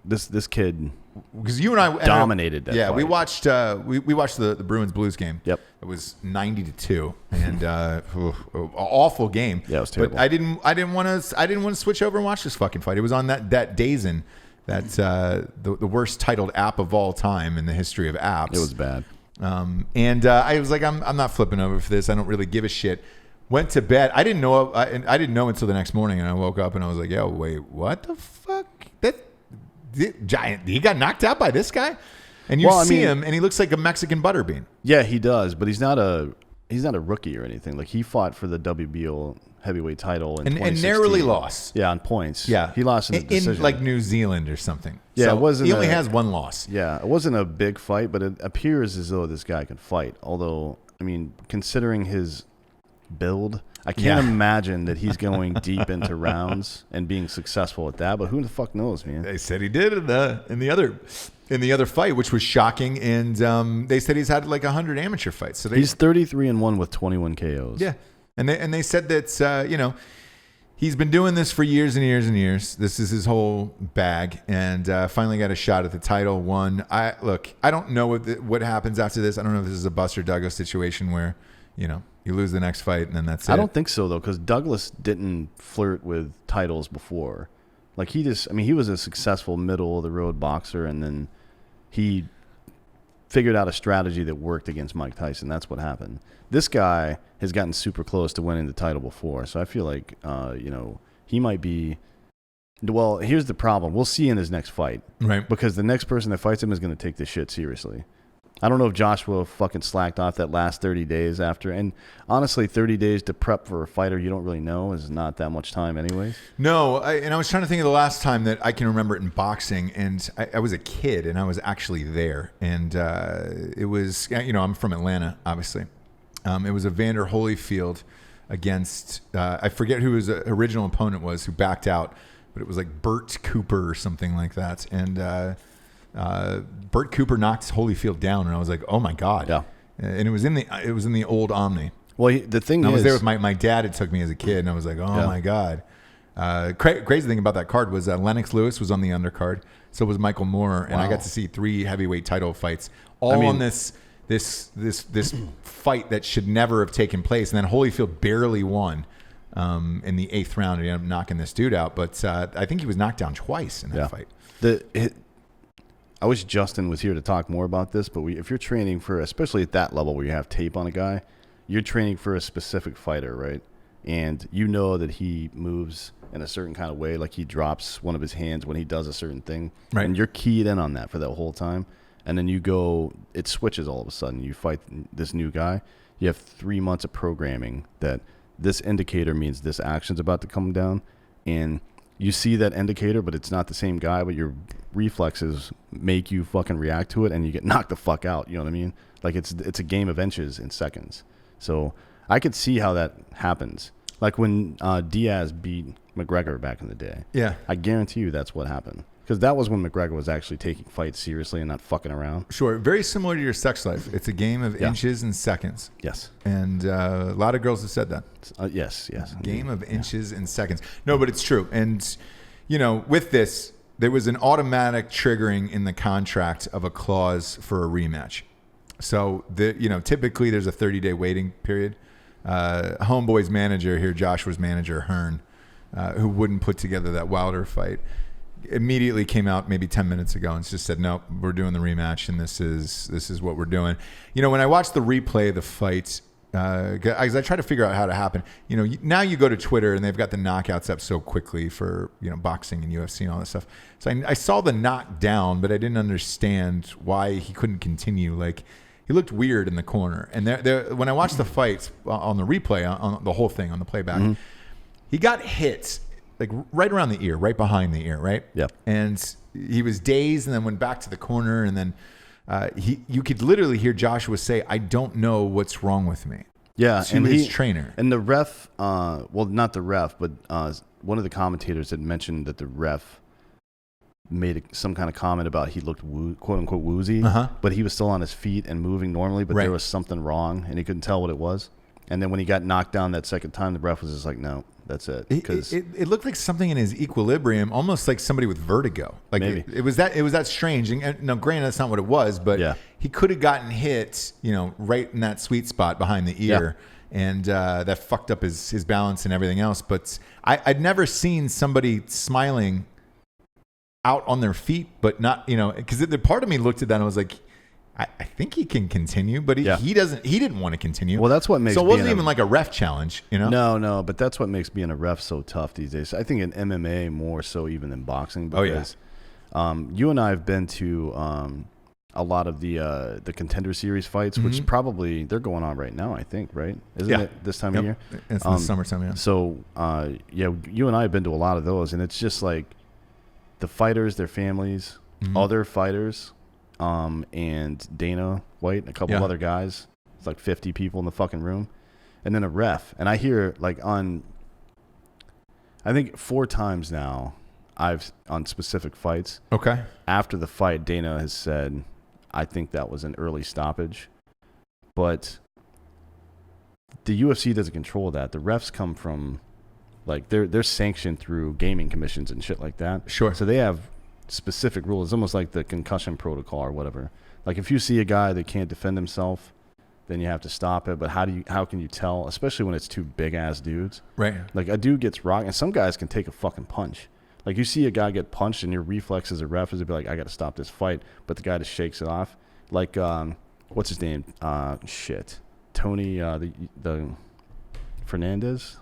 this kid because you and I dominated that. Yeah, fight. we watched the Bruins Blues game. Yep, it was 90-2, and awful game. Yeah, it was terrible. But I didn't want to switch over and watch this fucking fight. It was on that Dazen, that's the worst titled app of all time in the history of apps. It was bad. And I was like, I'm not flipping over for this. I don't really give a shit. Went to bed. I didn't know until the next morning, and I woke up and I was like, yo, wait, what the fuck? He got knocked out by this guy, and you see him, and he looks like a Mexican butterbean. Yeah, he does, but he's not a rookie or anything. Like he fought for the WBO heavyweight title in 2016. And narrowly lost. Yeah, on points. Yeah, he lost in the decision. in like New Zealand or something. Yeah, so it wasn't. He only has one loss. Yeah, it wasn't a big fight, but it appears as though this guy can fight. Although, I mean, considering his build, I can't imagine that he's going deep into rounds and being successful at that. But who the fuck knows, man? They said he did in the other fight, which was shocking. And they said he's had like 100 amateur fights. So he's 33-1 with 21 KOs. Yeah, and they said that he's been doing this for years and years and years. This is his whole bag, and finally got a shot at the title. I don't know what happens after this. I don't know if this is a Buster Douglas situation where You lose the next fight, and then that's it. I don't think so, though, because Douglas didn't flirt with titles before. Like, he was a successful middle-of-the-road boxer, and then he figured out a strategy that worked against Mike Tyson. That's what happened. This guy has gotten super close to winning the title before, so I feel like, he might be... Well, here's the problem. We'll see in his next fight. Right. Because the next person that fights him is going to take this shit seriously. I don't know if Joshua fucking slacked off that last 30 days after. And honestly, 30 days to prep for a fighter you don't really know is not that much time anyways. No, and I was trying to think of the last time that I can remember it in boxing, and I was a kid, and I was actually there. And it was, I'm from Atlanta, obviously. It was Evander Holyfield against, I forget who his original opponent was who backed out, but it was like Burt Cooper or something like that. And Burt Cooper knocked Holyfield down, and I was like, "Oh my god!" Yeah, and it was in the old Omni. Well, the thing is, I was there with my dad. It took me as a kid, and I was like, "Oh my god!" Crazy thing about that card was Lennox Lewis was on the undercard, so was Michael Moore, and I got to see 3 heavyweight title fights, on this fight that should never have taken place, and then Holyfield barely won. In the 8th round, he ended up knocking this dude out, but I think he was knocked down twice in that fight. I wish Justin was here to talk more about this, but if you're training for, especially at that level where you have tape on a guy, you're training for a specific fighter, right? And you know that he moves in a certain kind of way, like he drops one of his hands when he does a certain thing. Right. And you're keyed in on that for the whole time. And then it switches all of a sudden. You fight this new guy. You have 3 months of programming that this indicator means this action's about to come down. And you see that indicator, but it's not the same guy, but your reflexes make you fucking react to it, and you get knocked the fuck out. You know what I mean? Like, it's a game of inches and seconds. So I could see how that happens. Like when Diaz beat McGregor back in the day. Yeah. I guarantee you that's what happened. Because that was when McGregor was actually taking fights seriously and not fucking around. Sure. Very similar to your sex life. It's a game of inches and seconds. Yes. And a lot of girls have said that. Yes. Game of inches and seconds. No, but it's true. And, with this, there was an automatic triggering in the contract of a clause for a rematch. So, typically there's a 30-day waiting period. Homeboy's manager here, Joshua's manager, Hearn, who wouldn't put together that Wilder fight, immediately came out maybe 10 minutes ago and just said, "No, we're doing the rematch, and this is what we're doing." When I watched the replay of the fight, because I try to figure out how to happen. Now you go to Twitter and they've got the knockouts up so quickly for boxing and UFC and all this stuff. So I saw the knockdown, but I didn't understand why he couldn't continue. Like, he looked weird in the corner. And when I watched the fights on the replay, on the whole thing on the playback, he got hit. Like right around the ear, right behind the ear, right? Yep. And he was dazed and then went back to the corner. And then you could literally hear Joshua say, "I don't know what's wrong with me." Yeah. To and his trainer. And the ref, well, not the ref, but one of the commentators had mentioned that the ref made some kind of comment about he looked quote unquote woozy, but he was still on his feet and moving normally, but there was something wrong and he couldn't tell what it was. And then when he got knocked down that second time, the ref was just like, "No. That's it." It looked like something in his equilibrium, almost like somebody with vertigo. Like maybe. It was that strange. And now, granted, that's not what it was, but he could have gotten hit, right in that sweet spot behind the ear, and that fucked up his balance and everything else. But I'd never seen somebody smiling out on their feet, but not, because the part of me looked at that and I was like, I think he can continue, but he didn't want to continue. Well, that's what makes. So it wasn't even like a ref challenge, No, but that's what makes being a ref so tough these days. I think in MMA more so even than boxing. Because, you and I have been to a lot of the Contender Series fights, which probably they're going on right now. I think, right? Isn't it this time of year? It's in the summertime. Yeah. So, you and I have been to a lot of those, and it's just like the fighters, their families, other fighters. And Dana White and a couple of other guys. It's like 50 people in the fucking room. And then a ref. And I hear like I think 4 times now on specific fights. Okay. After the fight, Dana has said, "I think that was an early stoppage." But the UFC doesn't control that. The refs come from, like, they're sanctioned through gaming commissions and shit like that. Sure. So they have specific rules. It's almost like the concussion protocol or whatever. Like, if you see a guy that can't defend himself, then you have to stop it. But how can you tell, especially when it's two big ass dudes? Right. Like a dude gets rocked, and some guys can take a fucking punch. Like you see a guy get punched, and your reflex as a ref is to be like, I got to stop this fight, but the guy just shakes it off. Like what's his name? Tony the Fernandez.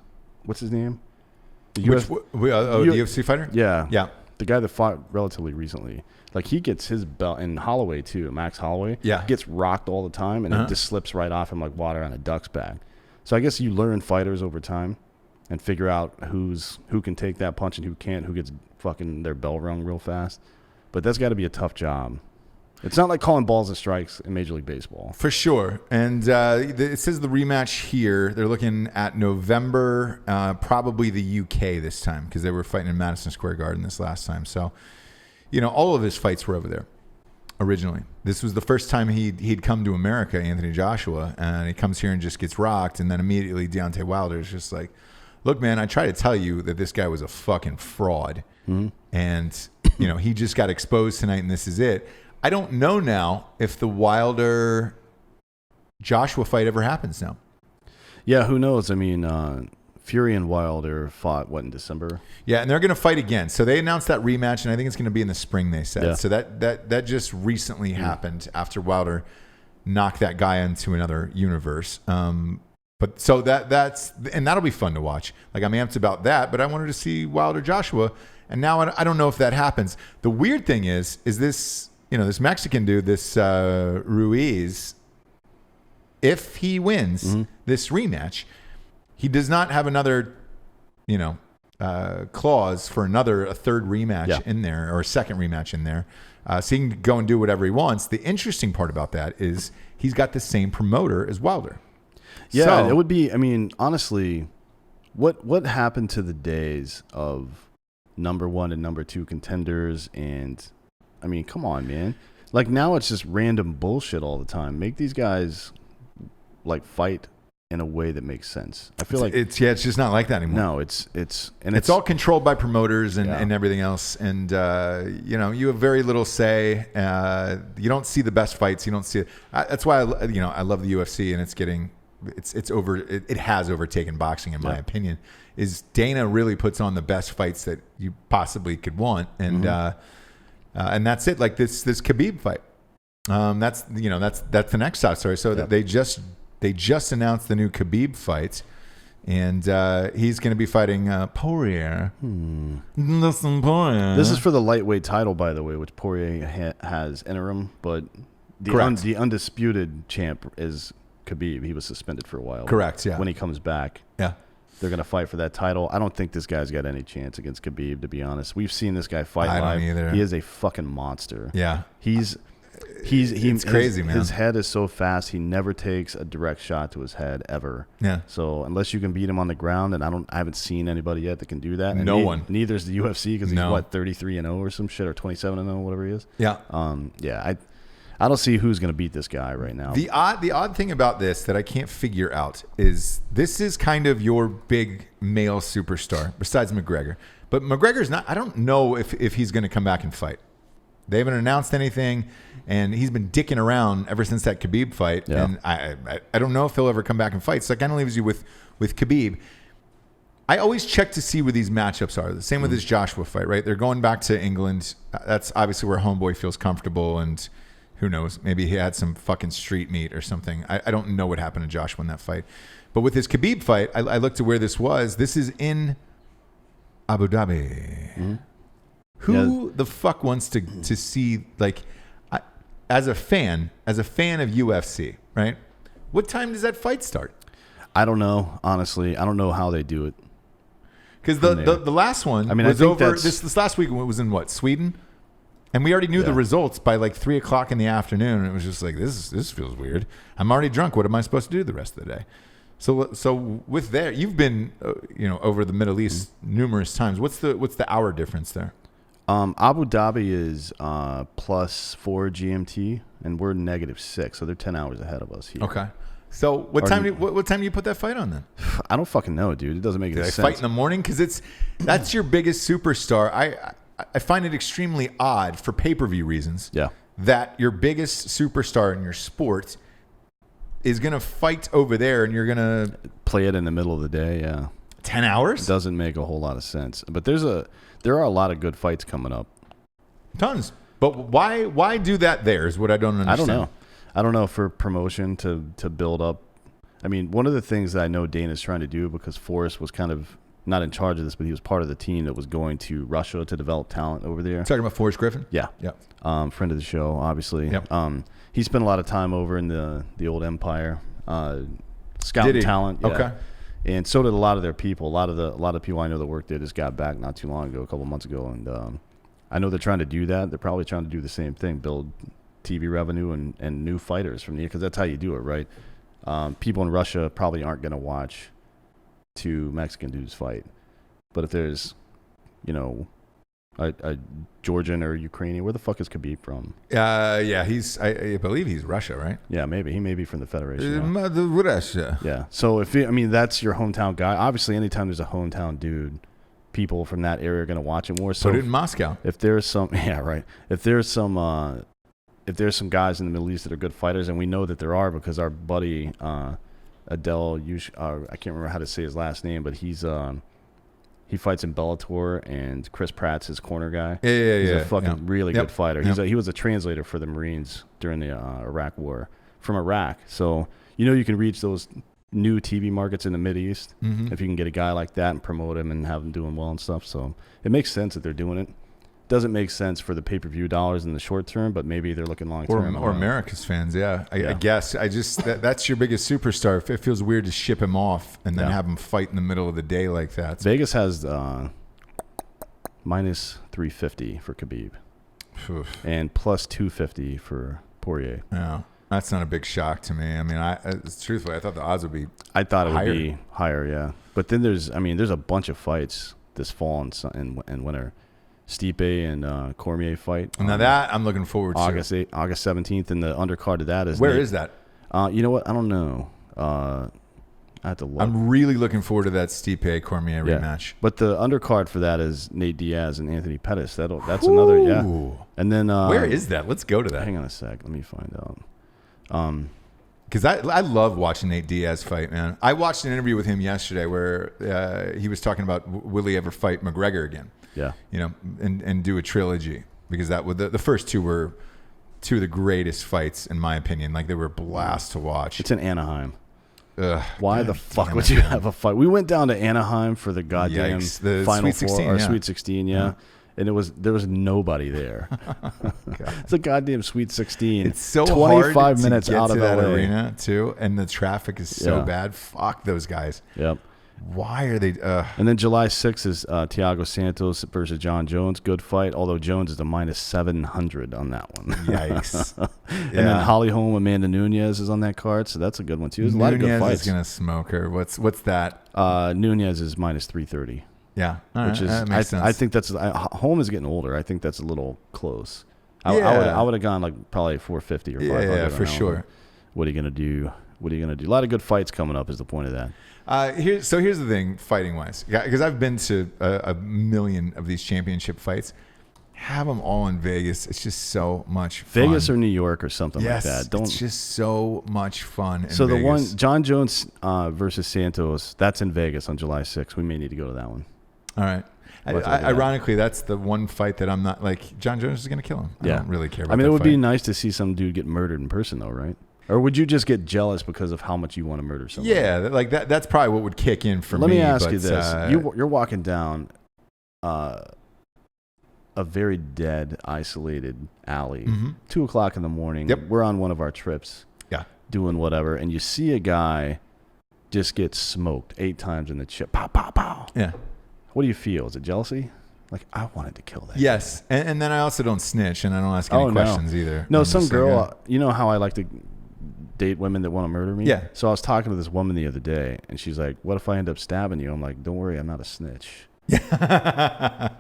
What's his name? The the UFC fighter? Yeah. Yeah. The guy that fought relatively recently. Like he gets his belt, and Holloway too, Max Holloway. Yeah. Gets rocked all the time, and it just slips right off him like water on a duck's back. So I guess you learn fighters over time and figure out who can take that punch and who can't, who gets fucking their bell rung real fast. But that's got to be a tough job. It's not like calling balls and strikes in Major League Baseball. For sure. And it says the rematch here, they're looking at November, probably the UK this time, because they were fighting in Madison Square Garden this last time. So, all of his fights were over there originally. This was the first time he'd come to America, Anthony Joshua, and he comes here and just gets rocked. And then immediately Deontay Wilder is just like, look, man, I try to tell you that this guy was a fucking fraud. Mm-hmm. And, he just got exposed tonight and this is it. I don't know now if the Wilder Joshua fight ever happens now. Yeah, who knows? I mean, Fury and Wilder fought, in December? Yeah, and they're going to fight again. So they announced that rematch, and I think it's going to be in the spring, they said. Yeah. So that just recently happened after Wilder knocked that guy into another universe. But so that'll be fun to watch. Like, I'm amped about that, but I wanted to see Wilder Joshua, and now I don't know if that happens. The weird thing is this... this Mexican dude, this Ruiz, if he wins this rematch, he does not have another, clause for a third rematch in there or a second rematch in there. So he can go and do whatever he wants. The interesting part about that is he's got the same promoter as Wilder. Yeah, so, it would be, honestly, what happened to the days of number 1 and number 2 contenders and... come on, man. Like, now it's just random bullshit all the time. Make these guys, fight in a way that makes sense. I feel it's just not like that anymore. No, it's all controlled by promoters and everything else. And, you have very little say. You don't see the best fights. You don't see it. That's why, I love the UFC, and it has overtaken boxing, in my opinion, is Dana really puts on the best fights that you possibly could want. And, and that's it. Like this Khabib fight. That's the next side story. So that they just announced the new Khabib fight, and he's going to be fighting Poirier. Listen, Poirier. This is for the lightweight title, by the way, which Poirier has interim, but the undisputed champ is Khabib. He was suspended for a while. Correct. Yeah. When he comes back. Yeah. They're going to fight for that title. I don't think this guy's got any chance against Khabib, to be honest. We've seen this guy fight live. I don't either. He is a fucking monster. Yeah. It's crazy, man. His head is so fast. He never takes a direct shot to his head ever. Yeah. So unless you can beat him on the ground, and I haven't seen anybody yet that can do that. And no one. Neither is the UFC, because he's 33-0 or some shit, or 27-0, whatever he is. Yeah. I don't see who's going to beat this guy right now. The odd thing about this that I can't figure out is this is kind of your big male superstar besides McGregor. But McGregor's not. I don't know if he's going to come back and fight. They haven't announced anything, and he's been dicking around ever since that Khabib fight. Yeah. And I don't know if he'll ever come back and fight. So that kind of leaves you with Khabib. I always check to see where these matchups are. The same with this Joshua fight, right? They're going back to England. That's obviously where Homeboy feels comfortable, and who knows? Maybe he had some fucking street meat or something. I don't know what happened to Joshua in that fight. But with his Khabib fight, I looked to where this was. This is in Abu Dhabi. Mm-hmm. Who the fuck wants to see, as a fan of UFC, right? What time does that fight start? I don't know, honestly. I don't know how they do it. Because the last one was over. This last week was in what, Sweden? And we already knew the results by 3 o'clock in the afternoon. And it was just like, this feels weird. I'm already drunk. What am I supposed to do the rest of the day? So with that, you've been over the Middle East numerous times. What's the hour difference there? Abu Dhabi is +4 GMT, and we're -6, so they're 10 hours ahead of us here. Okay. So what time do you put that fight on then? I don't fucking know, dude. It doesn't make any sense. Fight in the morning? Because that's your biggest superstar. I find it extremely odd for pay-per-view reasons. Yeah. That your biggest superstar in your sport is going to fight over there, and you're going to play it in the middle of the day. Yeah, 10 hours? It doesn't make a whole lot of sense. But there are a lot of good fights coming up. Tons. But why do that there is what I don't understand. I don't know for promotion to build up. I mean, one of the things that I know Dana's trying to do, because Forrest was kind of not in charge of this, but he was part of the team that was going to Russia to develop talent over there. Talking about Forrest Griffin? Yeah. Friend of the show, obviously. Yep. He spent a lot of time over in the old Empire, scouting talent. Yeah. Okay. And so did a lot of their people. A lot of people I know that worked there just got back not too long ago, a couple months ago, and I know they're trying to do that. They're probably trying to do the same thing, build TV revenue and new fighters from because that's how you do it, right? People in Russia probably aren't going to watch two Mexican dudes fight, but if there's, a Georgian or Ukrainian, where the fuck is Khabib from? Yeah, I believe he's Russia, right? Yeah, maybe he may be from the Federation. Russia. Yeah. So that's your hometown guy. Obviously, anytime there's a hometown dude, people from that area are going to watch it more. So put it in Moscow. If there's some, yeah, right. If there's some guys in the Middle East that are good fighters, and we know that there are because our buddy Adel, I can't remember how to say his last name, but he fights in Bellator, and Chris Pratt's his corner guy. Yeah. He's a fucking really good fighter. Yep. He was a translator for the Marines during the Iraq War from Iraq. So you can reach those new TV markets in the Mideast if you can get a guy like that and promote him and have him doing well and stuff. So it makes sense that they're doing it. Doesn't make sense for the pay-per-view dollars in the short term, but maybe they're looking long term. Or America's fans, yeah. I guess that's your biggest superstar. It feels weird to ship him off and then have him fight in the middle of the day like that. So. Vegas has minus 350 for Khabib. Oof. And plus 250 for Poirier. Yeah, that's not a big shock to me. I mean, truthfully, I thought the odds would be it would be higher, yeah. But then there's a bunch of fights this fall and winter. Stipe and Cormier fight. Now that I'm looking forward to. August 17th, and the undercard of that is Where is that? You know what? I don't know. I have to look. I'm really looking forward to that Stipe Cormier rematch. But the undercard for that is Nate Diaz and Anthony Pettis. That's another, yeah. And then where is that? Let's go to that. Hang on a sec. Let me find out. Because I love watching Nate Diaz fight, man. I watched an interview with him yesterday where he was talking about will he ever fight McGregor again? Yeah. And do a trilogy, because the first two were two of the greatest fights in my opinion. Like, they were a blast to watch. It's in Anaheim. Ugh, Why the fuck would you have a fight? We went down to Anaheim for the goddamn the Final Sweet Four 16, or yeah. Sweet 16, yeah. And there was nobody there. It's a goddamn Sweet 16. It's so 25 hard minutes to get out to of that LA. arena too, and the traffic is so bad. Fuck those guys. Yep. Why are they? And then July 6th is Thiago Santos versus John Jones. Good fight, although Jones is a minus 700 on that one. Yikes. And then Holly Holm, Amanda Nunez is on that card, so that's a good one too. There's a lot of good fights. Nunez is going to smoke her. What's that? Nunez is minus 330. Yeah. Which is, that makes sense. I think that's, Holm is getting older. I think that's a little close. I would have gone like probably 450 or 500. Yeah, for sure. What are you going to do? A lot of good fights coming up is the point of that. Here's the thing, fighting wise, because I've been to a million of these championship fights. Have them all in Vegas. It's just so much fun. Vegas or New York or something like that. It's just so much fun. So Vegas. The one John Jones versus Santos, that's in Vegas on July 6th. We may need to go to that one. All right. Ironically, that's the one fight that I'm not like. John Jones is going to kill him. I don't really care about that it would fight. be nice to see some dude get murdered in person, though, right? Or would you just get jealous because of how much you want to murder someone? Yeah, like that's probably what would kick in for me. Let me ask you this. You're walking down a very dead, isolated alley, 2 o'clock in the morning. Yep. We're on one of our trips. Yeah. Doing whatever, and you see a guy just get smoked 8 times in the chip. Pow, pow, pow. Yeah. What do you feel? Is it jealousy? Like, I wanted to kill that Yes. guy. And then I also don't snitch, and I don't ask any questions either. No, I'm some just girl, like, you know how I like to date women that want to murder me? Yeah. So I was talking to this woman the other day, and she's like, what if I end up stabbing you? I'm like, don't worry, I'm not a snitch. Yeah.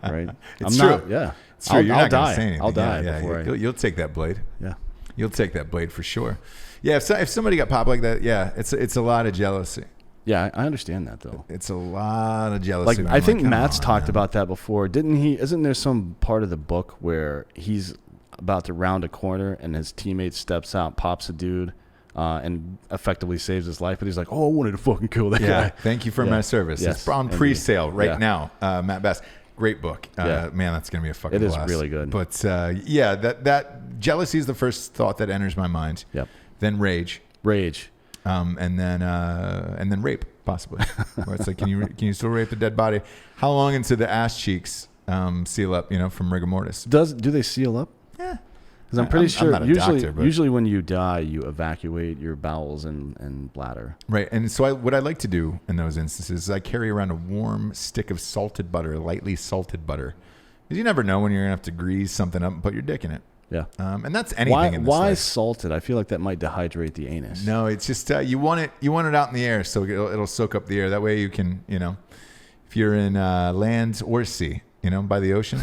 Right? It's I'm true. Not, yeah. It's true. You're I'll not going to die. say anything. I'll die before You'll take that blade. Yeah. You'll take that blade for sure. Yeah, if somebody got popped like that, yeah, it's a lot of jealousy. Yeah, I understand that, though. It's a lot of jealousy. Like, I think Matt's talked about that before. Didn't he? Isn't there some part of the book where he's about to round a corner and his teammate steps out, pops a dude and effectively saves his life. But he's like, oh, I wanted to fucking kill that guy. Thank you for my service. Yes, It's on indeed. pre-sale right now. Matt Bass. Great book. Man, that's going to be a fucking blast. It is really good. But that jealousy is the first thought that enters my mind. Yep. Then rage. And then rape, possibly. Where it's like, can you still rape a dead body? How long into the ass cheeks seal up, from rigor mortis? Do they seal up? Yeah. Because I'm pretty sure not a doctor, but- usually when you die, you evacuate your bowels and bladder. Right. And so what I like to do in those instances is I carry around a warm stick of salted butter, lightly salted butter. Because you never know when you're going to have to grease something up and put your dick in it. Yeah. And that's anything in this Why life. salted? I feel like that might dehydrate the anus. No, it's just you want it out in the air so it'll soak up the air. That way you can, if you're in land or sea, by the ocean.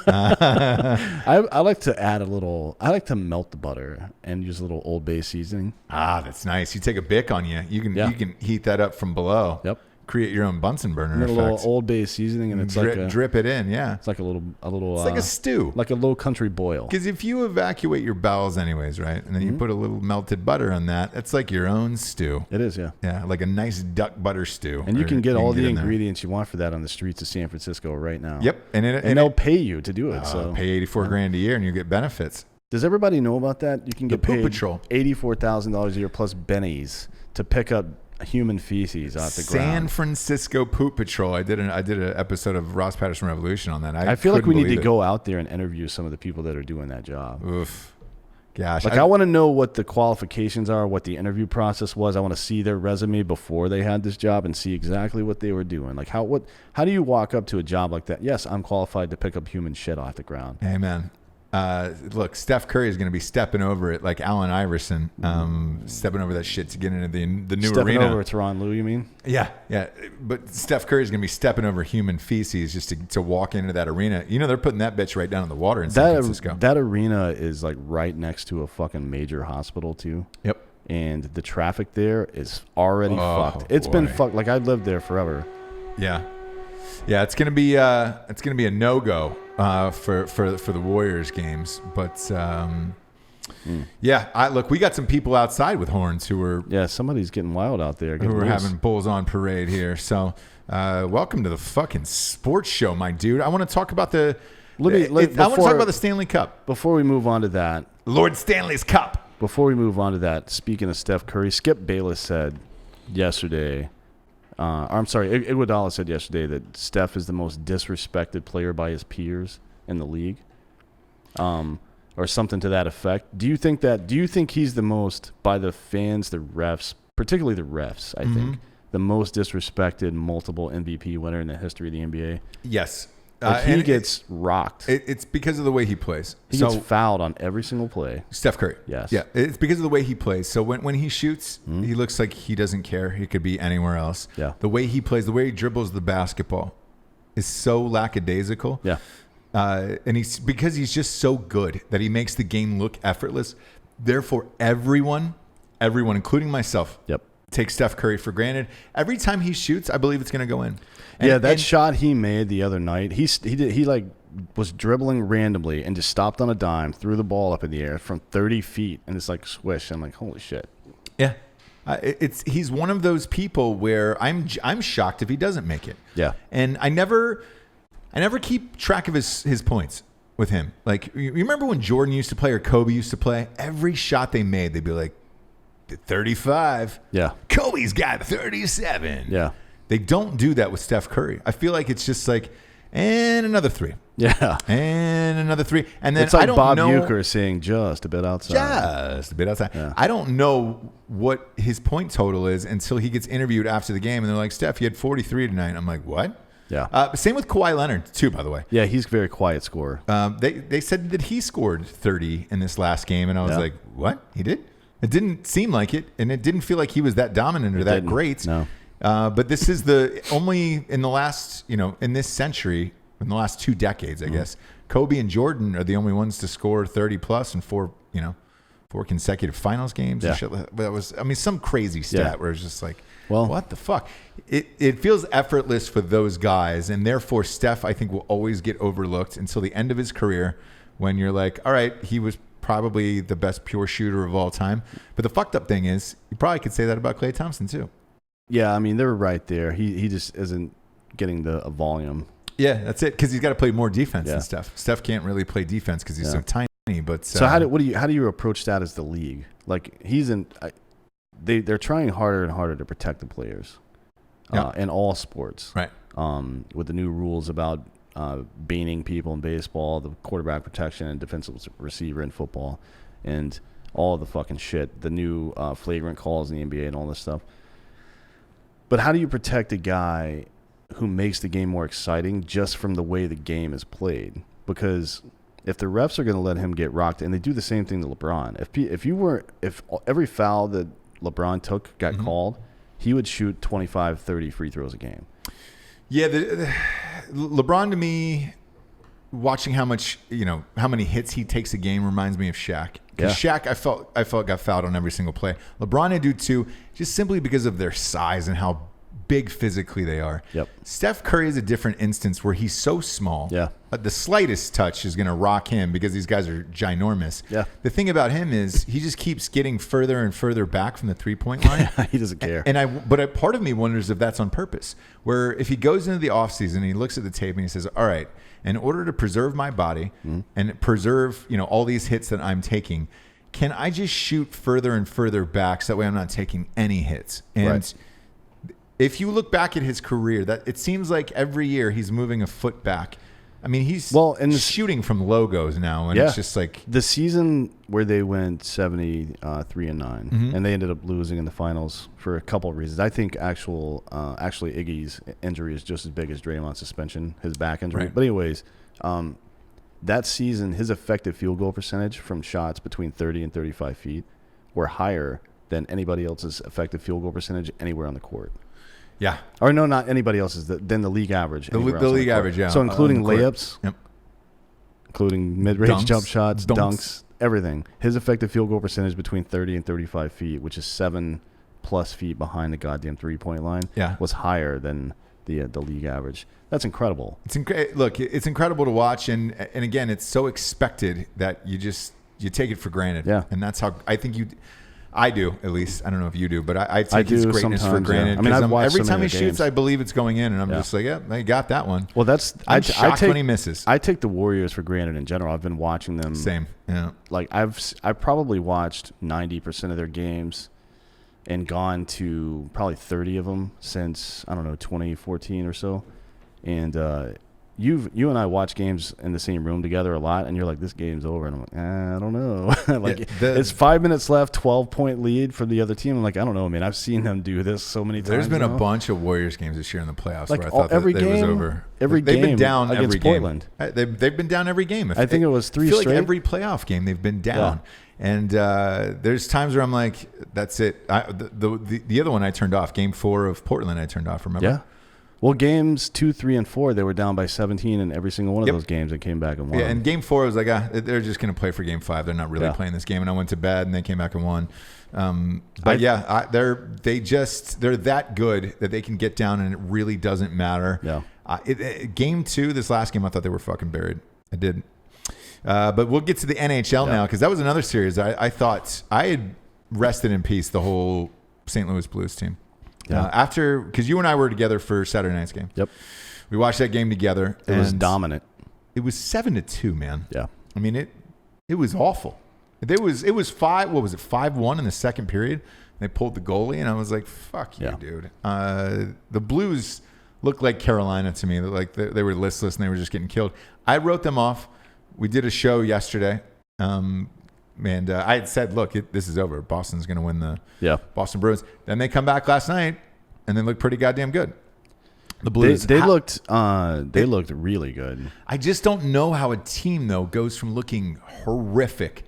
I like to add I like to melt the butter and use a little Old Bay seasoning. Ah, that's nice. You take a Bic on you. You can heat that up from below. Yep. Create your own Bunsen burner And a effect. little Old Bay seasoning, and it's drip it in. Yeah. it's like a little. It's like a stew. like a low country boil. Because if you evacuate your bowels anyways, right, and then you put a little melted butter on that, it's like your own stew. It is, yeah. Yeah, like a nice duck butter stew. And you can get all the in there. ingredients you want for that on the streets of San Francisco right now. Yep, and they'll pay you to do it. So pay $84,000 a year and you get benefits. does everybody know about that? You can get The Poop paid Patrol. $84,000 a year plus bennies to pick up human feces off the San ground. Francisco Poop Patrol. I did an episode of Ross Patterson Revolution on that. I feel like we need to believe it. go out there and interview some of the people that are doing that job. Oof. Gosh. Like I want to know what the qualifications are, what the interview process was. I want to see their resume before they had this job and see exactly what they were doing. Like how do you walk up to a job like that? Yes, I'm qualified to pick up human shit off the ground. Amen. Look, Steph Curry is going to be stepping over it like Allen Iverson, stepping over that shit to get into the new Stepping arena. over Teron Lou, you mean? Yeah. But Steph Curry is going to be stepping over human feces just to walk into that arena. They're putting that bitch right down in the water in San Francisco. That arena is like right next to a fucking major hospital too. Yep. And the traffic there is already fucked. It's been boy. fucked. Like I lived there forever. Yeah. It's gonna be a no-go for the Warriors games, but look, we got some people outside with horns who are Somebody's getting wild out there. who are having bulls on parade here. So welcome to the fucking sports show, my dude. I want to talk about I want to talk about the Stanley Cup. Before we move on to that, Lord Stanley's Cup. Speaking of Steph Curry, Skip Bayless said yesterday. Iguodala said yesterday that Steph is the most disrespected player by his peers in the league, or something to that effect. Do you think he's the most, by the fans, the refs, particularly the refs, I think, the most disrespected multiple MVP winner in the history of the NBA? Yes. He gets rocked. It's because of the way he plays. He gets fouled on every single play. Steph Curry. Yes. Yeah. It's because of the way he plays. So when he shoots, he looks like he doesn't care. He could be anywhere else. Yeah. The way he plays, the way he dribbles the basketball is so lackadaisical. Yeah. And because he's just so good that he makes the game look effortless. Therefore, everyone, including myself, takes Steph Curry for granted. Every time he shoots, I believe it's going to go in. That shot he made the other night, he was dribbling randomly and just stopped on a dime, threw the ball up in the air from 30 feet, and it's like swish. I'm like, holy shit. Yeah. He's one of those people where I'm shocked if he doesn't make it. Yeah. And I never keep track of his points with him. Like, you remember when Jordan used to play or Kobe used to play? Every shot they made, they'd be like, 35. Yeah. Kobe's got 37. Yeah. They don't do that with Steph Curry. I feel like it's just like, and another 3. Yeah. And another 3. And then it's like I don't Bob know, Uecker saying just a bit outside. Just a bit outside. Yeah. I don't know what his point total is until he gets interviewed after the game. And they're like, Steph, you had 43 tonight. I'm like, what? Yeah. Same with Kawhi Leonard, too, by the way. Yeah, he's a very quiet scorer. They said that he scored 30 in this last game. And I was like, what? He did? It didn't seem like it. And it didn't feel like he was that dominant or that great. No. But this is only in the last, in this century, in the last 2 decades, I guess, Kobe and Jordan are the only ones to score 30 plus in 4 consecutive finals games. Yeah. And shit. That was, some crazy stat where it's just like, well, what the fuck? It feels effortless for those guys. And therefore, Steph, I think, will always get overlooked until the end of his career when you're like, all right, he was probably the best pure shooter of all time. But the fucked up thing is, you probably could say that about Klay Thompson too. Yeah, I mean, they're right there. He just isn't getting the volume. Yeah, that's it. Because he's got to play more defense than Steph. Steph can't really play defense because he's so tiny. But so how do you approach that as the league? Like they're trying harder and harder to protect the players in all sports. Right. With the new rules about baning people in baseball, the quarterback protection and defensive receiver in football, and all the fucking shit, the new flagrant calls in the NBA and all this stuff. But how do you protect a guy who makes the game more exciting just from the way the game is played? Because if the refs are going to let him get rocked, and they do the same thing to LeBron, if every foul that LeBron took got called, he would shoot 25, 30 free throws a game. Yeah, LeBron to me, watching how many hits he takes a game reminds me of Shaq. Because Shaq, I felt got fouled on every single play. LeBron, I do too, just simply because of their size and how big physically they are. Yep. Steph Curry is a different instance where he's so small. Yeah. The slightest touch is going to rock him because these guys are ginormous. Yeah. The thing about him is he just keeps getting further and further back from the 3-point line. He doesn't care. But part of me wonders if that's on purpose. Where if he goes into the offseason and he looks at the tape and he says, all right, in order to preserve my body and preserve, all these hits that I'm taking, can I just shoot further and further back so that way I'm not taking any hits? And if you look back at his career, that it seems like every year he's moving a foot back. I mean, he's shooting from logos now, and it's just like the season where they went 73-9, and they ended up losing in the finals for a couple of reasons. I think actually Iggy's injury is just as big as Draymond's suspension, his back injury. Right. But anyways, that season, his effective field goal percentage from shots between 30 and 35 feet were higher than anybody else's effective field goal percentage anywhere on the court. Yeah. Or no, not anybody else's, than the league average. The league average, yeah. So including layups, including mid-range jump shots, dunks, everything. His effective field goal percentage between 30 and 35 feet, which is 7+ feet behind the goddamn 3-point line, was higher than the league average. That's incredible. Look, it's incredible to watch, and again, it's so expected that you take it for granted. Yeah. And that's how I think I do, at least. I don't know if you do, but I take his greatness for granted. Yeah. I mean, I've watched every time he games. shoots, I believe it's going in, and I'm just like, yeah, I got that one. Well, I'm shocked when he misses. I take the Warriors for granted in general. I've been watching them. Same, yeah. Like I've probably watched 90% of their games, and gone to probably 30 of them since 2014 or so, and you and I watch games in the same room together a lot, and you're like, this game's over. And I'm like, I don't know. It's 5 minutes left, 12-point lead for the other team. I'm like, I don't know, man. I've seen them do this so many times. There's been a bunch of Warriors games this year in the playoffs where I thought every that game, it was over. They've been down against every Portland. Game. They've been down every game. I think it was 3 I feel straight. Like every playoff game they've been down. Yeah. And there's times where I'm like, that's it. The other one I turned off, Game 4 of Portland, I turned off. Remember? Yeah. Well, games 2, 3, and 4, they were down by 17 in every single one of those games and came back and won. Yeah, and Game 4 I was like, they're just going to play for Game 5. They're not really playing this game. And I went to bed, and they came back and won. They're that good that they can get down, and it really doesn't matter. Yeah. Game 2, this last game, I thought they were fucking buried. I did. But we'll get to the NHL now, because that was another series. I thought I had rested in peace the whole St. Louis Blues team. Yeah. Because you and I were together for Saturday night's game. Yep. We watched that game together. It was dominant. It was 7-2, man. Yeah. I mean, it was awful. It was 5-1 in the second period. They pulled the goalie, and I was like, fuck you, dude. The Blues looked like Carolina to me. Like they were listless, and they were just getting killed. I wrote them off. We did a show yesterday. And I had said, look, this is over. Boston's going to win the Boston Bruins. Then they come back last night, and they look pretty goddamn good. The Blues. They looked really good. I just don't know how a team, though, goes from looking horrific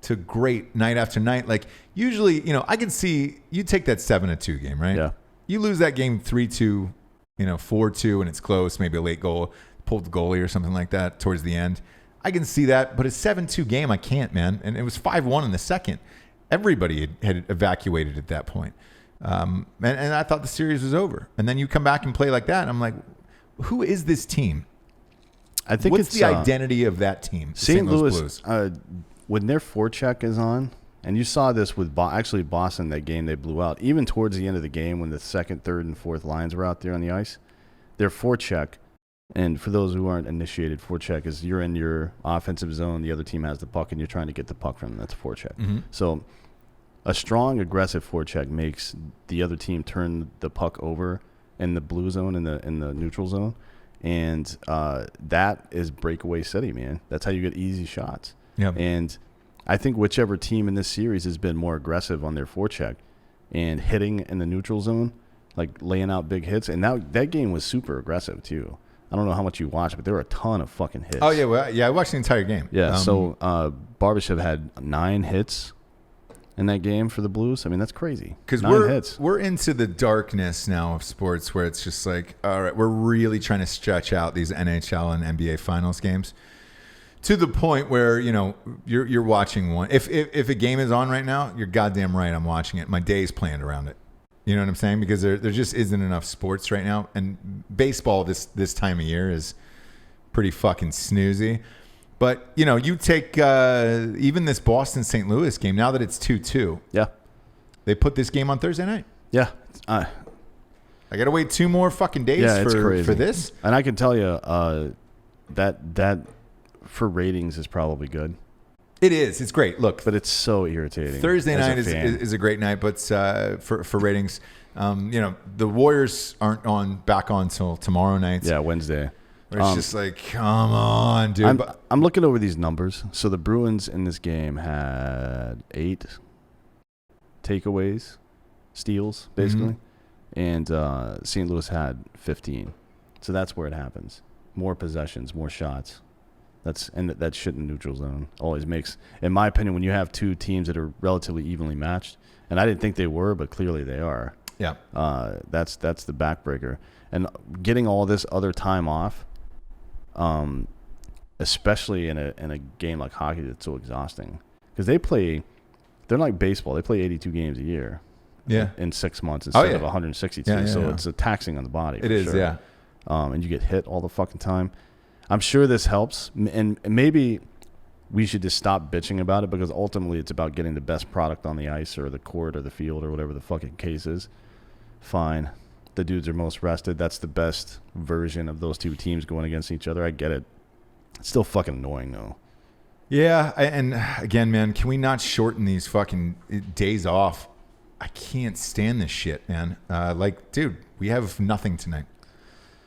to great night after night. Like, usually, I can see you take that 7-2 game, right? Yeah. You lose that game 3-2, 4-2, and it's close, maybe a late goal, pulled the goalie or something like that towards the end. I can see that, but a 7-2 game, I can't, man. And it was 5-1 in the second. Everybody had evacuated at that point. And I thought the series was over. And then you come back and play like that, and I'm like, who is this team? I think What's the identity of that team? St. Louis Blues. when their forecheck is on, and you saw this with actually Boston, that game they blew out, even towards the end of the game when the second, third, and fourth lines were out there on the ice, their forecheck, and for those who aren't initiated, forecheck is you're in your offensive zone, the other team has the puck, and you're trying to get the puck from them. That's forecheck. Mm-hmm. So a strong, aggressive forecheck makes the other team turn the puck over in the blue zone, in the neutral zone, and that is breakaway city, man. That's how you get easy shots. Yeah. And I think whichever team in this series has been more aggressive on their forecheck and hitting in the neutral zone, like laying out big hits, and that game was super aggressive too. I don't know how much you watched, but there were a ton of fucking hits. Oh, yeah. Well, yeah, I watched the entire game. Yeah, so Barbashev had 9 hits in that game for the Blues. I mean, that's crazy. Because we're into the darkness now of sports where it's just like, all right, we're really trying to stretch out these NHL and NBA Finals games to the point where, you know, you're watching one. If a game is on right now, you're goddamn right I'm watching it. My day's planned around it. You know what I'm saying? Because there just isn't enough sports right now. And baseball this time of year is pretty fucking snoozy. But, you know, you take even this Boston-St. Louis game, now that it's 2-2. Yeah. They put this game on Thursday night. Yeah. I got to wait 2 more fucking days for this. And I can tell you that for ratings is probably good. It is. It's great. Look, but it's so irritating. Thursday night is a great night, but for ratings, you know, the Warriors aren't back on until tomorrow night. Yeah, Wednesday. It's just like, come on, dude. I'm looking over these numbers. So the Bruins in this game had 8 takeaways, steals, basically, and St. Louis had 15. So that's where it happens. More possessions, more shots. That shit in neutral zone always makes, in my opinion, when you have 2 teams that are relatively evenly matched, and I didn't think they were, but clearly they are. Yeah. That's the backbreaker. And getting all this other time off, especially in a game like hockey that's so exhausting, because they're like baseball. They play 82 games a year. Yeah. In 6 months instead of 162. Yeah, so it's a taxing on the body. It is, sure. yeah. And you get hit all the fucking time. I'm sure this helps, and maybe we should just stop bitching about it, because ultimately it's about getting the best product on the ice or the court or the field or whatever the fucking case is. Fine. The dudes are most rested. That's the best version of those 2 teams going against each other. I get it. It's still fucking annoying, though. Yeah, and again, man, can we not shorten these fucking days off? I can't stand this shit, man. Like, dude, we have nothing tonight.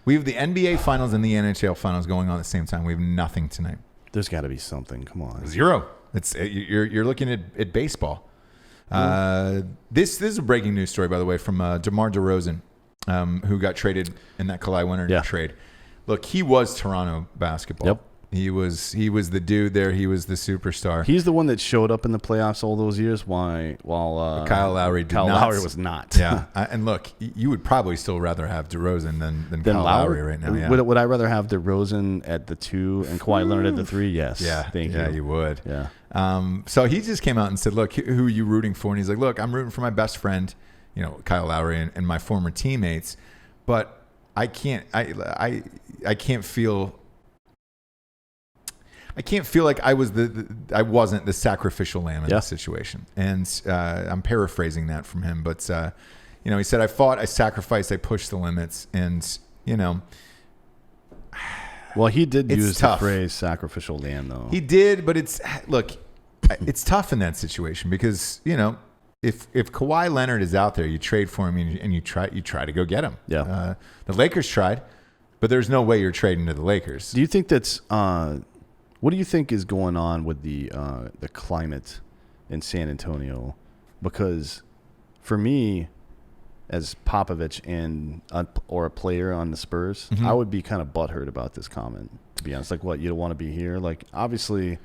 We have the NBA Finals and the NHL Finals going on at the same time. We have nothing tonight. There's got to be something. Come on. 0. It's you're looking at baseball. This is a breaking news story, by the way, from DeMar DeRozan, who got traded in that Kawhi Leonard trade. Look, he was Toronto basketball. Yep. He was the dude there. He was the superstar. He's the one that showed up in the playoffs all those years while Kyle Lowry Lowry was not. Yeah. And look, you would probably still rather have DeRozan than Kyle Lowry right now. Yeah. Would I rather have DeRozan at the 2 and Kawhi Leonard at the 3? Yes. Yeah. Thank you. Yeah, you would. Yeah. So he just came out and said, look, who are you rooting for? And he's like, look, I'm rooting for my best friend, you know, Kyle Lowry and my former teammates, but I can't feel like I wasn't the sacrificial lamb in this situation. And I'm paraphrasing that from him, but you know, he said, I fought, I sacrificed, I pushed the limits, and you know. Well, he did use the phrase sacrificial lamb, though. He did, but it's tough in that situation, because you know, if Kawhi Leonard is out there, you trade for him and you try to go get him. Yeah. The Lakers tried, but there's no way you're trading to the Lakers. Do you think that's what do you think is going on with the climate in San Antonio? Because for me, as Popovich or a player on the Spurs, I would be kind of butthurt about this comment, to be honest. Like, what, you don't want to be here? Like, obviously.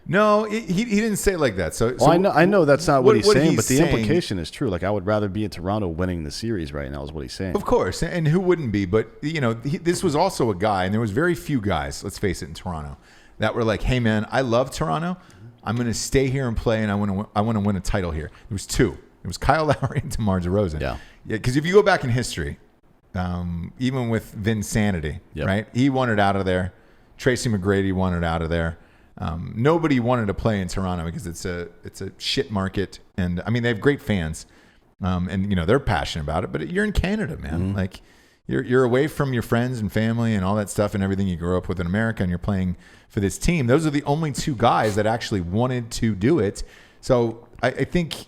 No, he didn't say it like that. So I know that's not what he's saying, but the implication is true. Like, I would rather be in Toronto winning the series right now is what he's saying. Of course, and who wouldn't be? But, you know, this was also a guy, and there was very few guys, let's face it, in Toronto, that were like, hey, man, I love Toronto. I'm going to stay here and play, and I want to win a title here. There was 2. It was Kyle Lowry and DeMar DeRozan. Yeah. Because if you go back in history, even with Vinsanity, right? He wanted out of there. Tracy McGrady wanted out of there. Nobody wanted to play in Toronto because it's a shit market, and I mean they have great fans, and they're passionate about it. But you're in Canada, man. Like you're away from your friends and family and all that stuff and everything you grew up with in America, and you're playing for this team. Those are the only two guys that actually wanted to do it. So I think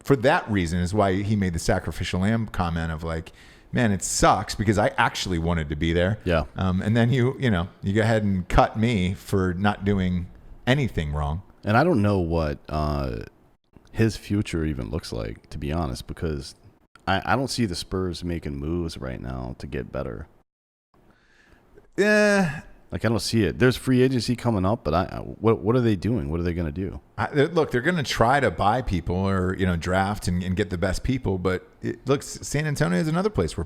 for that reason is why he made the sacrificial lamb comment of like, man, it sucks because I actually wanted to be there. Yeah. And then you go ahead and cut me for not doing anything wrong. And I don't know what his future even looks like, to be honest, because I don't see the Spurs making moves right now to get better. Yeah. Like, I don't see it. There's free agency coming up, but what are they doing? What are they going to do? Look, they're going to try to buy people or draft and get the best people. But San Antonio is another place where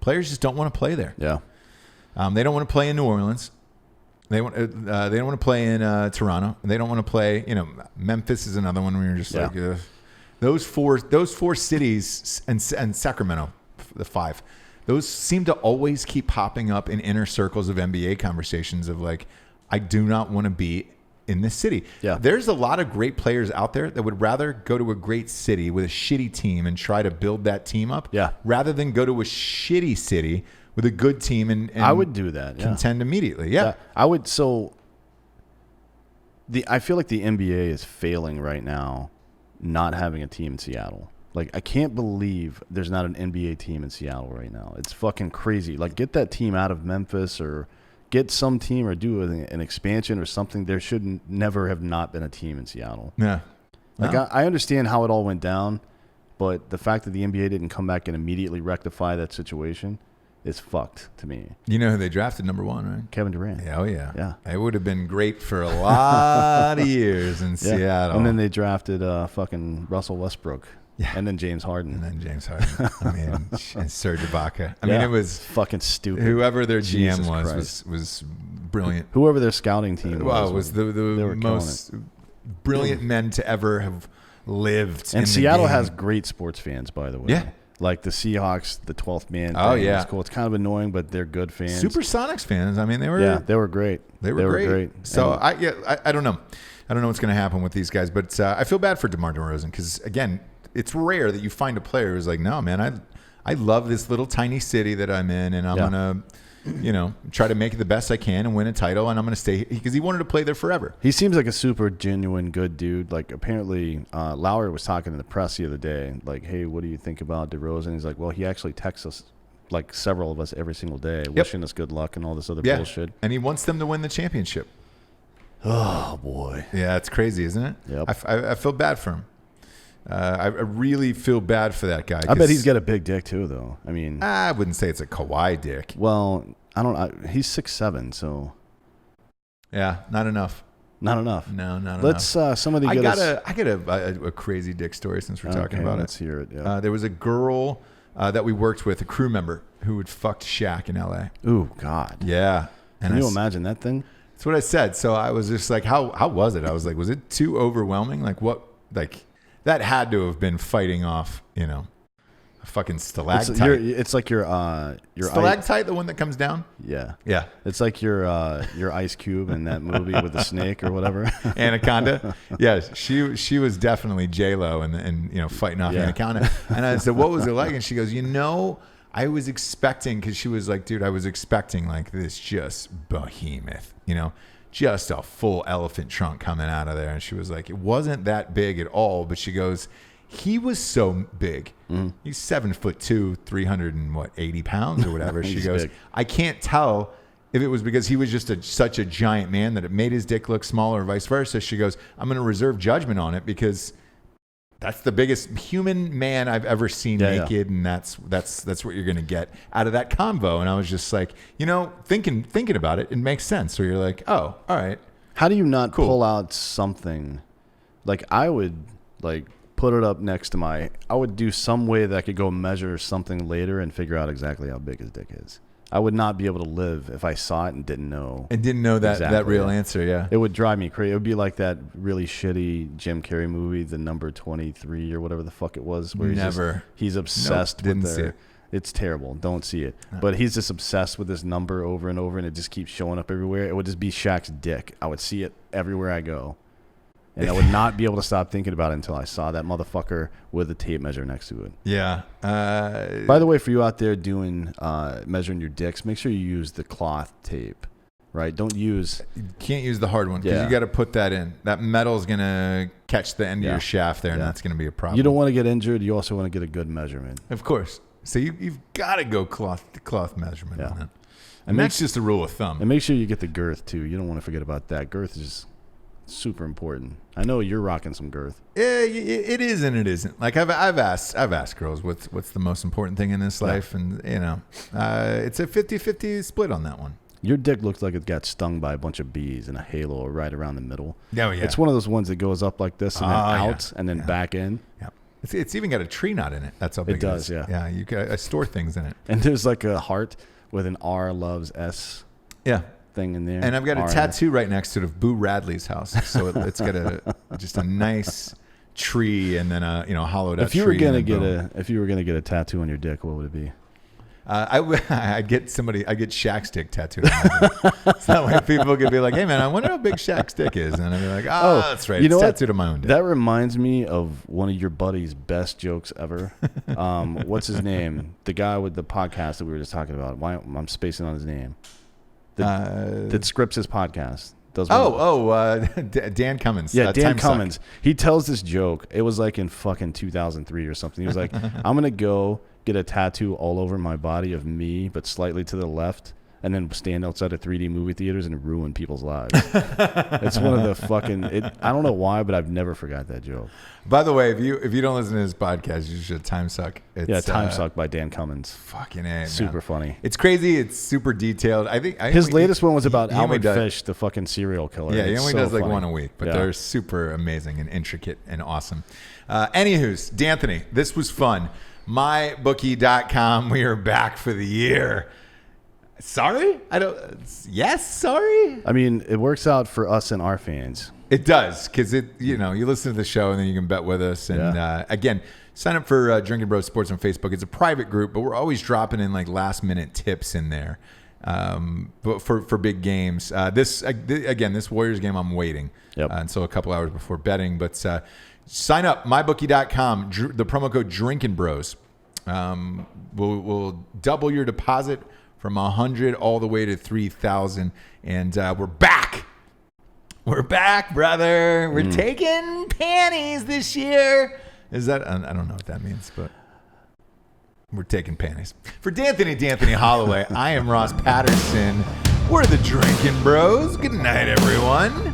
players just don't want to play there. Yeah, they don't want to play in New Orleans. They don't want to play in Toronto. They don't want to play. Memphis is another one where you're just like those four cities and Sacramento, the five. Those seem to always keep popping up in inner circles of NBA conversations of like, I do not want to be in this city. Yeah. There's a lot of great players out there that would rather go to a great city with a shitty team and try to build that team up rather than go to a shitty city with a good team and I would do that. Contend immediately. Yeah. I would. So I feel like the NBA is failing right now not having a team in Seattle. Like, I can't believe there's not an NBA team in Seattle right now. It's fucking crazy. Like, get that team out of Memphis or get some team or do an expansion or something. There should never have not been a team in Seattle. Yeah. Like, I understand how it all went down, but the fact that the NBA didn't come back and immediately rectify that situation is fucked to me. You know who they drafted number 1, right? Kevin Durant. Yeah, oh, yeah. Yeah. It would have been great for a lot of years in Seattle. And then they drafted fucking Russell Westbrook. Yeah. And then James Harden. I mean, and Serge Ibaka. I mean, it was fucking stupid. Whoever their GM Jesus was brilliant. Whoever their scouting team was the most brilliant men to ever have lived. And Seattle has great sports fans, by the way. Yeah. Like the Seahawks, the 12th man. Oh, thing. yeah. It's cool. It's kind of annoying, but they're good fans. Supersonics fans. I mean, they were. Yeah, they were great. They were great. So I don't know. I don't know what's going to happen with these guys, but I feel bad for DeMar DeRozan because again, it's rare that you find a player who's like, no, man, I love this little tiny city that I'm in, and I'm gonna, try to make it the best I can and win a title, and I'm gonna stay because he wanted to play there forever. He seems like a super genuine, good dude. Like apparently, Lowry was talking to the press the other day, like, hey, what do you think about DeRozan? He's like, well, he actually texts us, like several of us every single day, wishing us good luck and all this other bullshit. And he wants them to win the championship. Oh boy, yeah, it's crazy, isn't it? Yep. I feel bad for him. I really feel bad for that guy. I bet he's got a big dick too, though. I mean, I wouldn't say it's a Kawhi dick. Well, he's 6'7", so yeah, not enough. Not enough. No, not enough. Let's somebody get us. I got a crazy dick story since we're talking about let's it. Hear it. Yeah. There was a girl that we worked with, a crew member, who had fucked Shaq in L.A. Ooh, God. Yeah. And Can you imagine that thing? That's what I said. So I was just like, how was it? I was like, was it too overwhelming? Like what? Like that had to have been fighting off, a fucking stalactite. It's like your stalactite, the one that comes down. Yeah, yeah. It's like your Ice Cube in that movie with the snake or whatever. Anaconda. Yeah, she was definitely J-Lo and fighting off Anaconda. And I said, what was it like? And she goes, I was expecting, because she was like, dude, I was expecting like this just behemoth, just a full elephant trunk coming out of there. And she was like, it wasn't that big at all. But she goes, he was so big. Mm. He's 7'2", 380 pounds or whatever. She goes, big. I can't tell if it was because he was just such a giant man that it made his dick look smaller or vice versa. She goes, I'm going to reserve judgment on it because that's the biggest human man I've ever seen naked, and that's what you're gonna get out of that convo. And I was just like, thinking about it, it makes sense. So you're like, oh, all right. How do you not pull out something? Like I would put it up next to I would do some way that I could go measure something later and figure out exactly how big his dick is. I would not be able to live if I saw it and didn't know. And didn't know that real answer, yeah. It would drive me crazy. It would be like that really shitty Jim Carrey movie, The Number 23 or whatever the fuck it was. Where he's obsessed with It's terrible. Don't see it. But he's just obsessed with this number over and over, and it just keeps showing up everywhere. It would just be Shaq's dick. I would see it everywhere I go. And I would not be able to stop thinking about it until I saw that motherfucker with a tape measure next to it. Yeah. By the way, for you out there doing measuring your dicks, make sure you use the cloth tape, right? Don't use... You can't use the hard one because you got to put that in. That metal is going to catch the end of your shaft there, and that's going to be a problem. You don't want to get injured. You also want to get a good measurement. Of course. So you've got to go cloth measurement on that. And that's just a rule of thumb. And make sure you get the girth, too. You don't want to forget about that. Girth is super important. I know you're rocking some girth. Yeah, it is and it isn't. Like I've asked girls what's the most important thing in this life, and it's a 50-50 split on that one. Your dick looks like it got stung by a bunch of bees in a halo right around the middle. Oh, yeah. It's one of those ones that goes up like this and then out and then back in. Yeah. It's even got a tree knot in it. That's how big it does, is. yeah. Yeah, I store things in it. And there's like a heart with an R loves S thing in there. And I've got a tattoo right next to it of Boo Radley's house. So it's got just a nice tree and then a hollowed out tree. If you were gonna get a tattoo on your dick, what would it be? I'd get Shaq's dick tattooed on my dick. So that way people could be like, hey man, I wonder how big Shaq's dick is. And I'd be like, that's right. It's tattooed on my own dick. That reminds me of one of your buddy's best jokes ever. What's his name? The guy with the podcast that we were just talking about. Why I'm spacing on his name. That scripts his podcast. Dan Cummins. Yeah, Dan Cummins. He tells this joke. It was like in fucking 2003 or something. He was like, I'm going to go get a tattoo all over my body of me, but slightly to the left, and then stand outside of 3D movie theaters and ruin people's lives. It's one of the fucking... I don't know why, but I've never forgot that joke. By the way, if you don't listen to his podcast, you should Time Suck. Time Suck by Dan Cummins. Fucking A, super funny. It's crazy. It's super detailed. I think his latest one was about Albert Fish, the fucking serial killer. Yeah, he only does like one a week, but they're super amazing and intricate and awesome. Anywho's, D'Anthony, this was fun. MyBookie.com. We are back for the year. Sorry? Sorry? I mean, it works out for us and our fans. It does, because you listen to the show and then you can bet with us. And again, sign up for Drinkin' Bros Sports on Facebook. It's a private group, but we're always dropping in like last minute tips in there. But for big games. This Warriors game, I'm waiting until a couple hours before betting. But sign up, mybookie.com. The promo code Drinkin' Bros will double your deposit from 100 all the way to 3,000, and we're back. We're back, brother. We're taking panties this year. Is that? I don't know what that means, but we're taking panties. For D'Anthony Holloway, I am Ross Patterson. We're the Drinkin' Bros. Good night, everyone.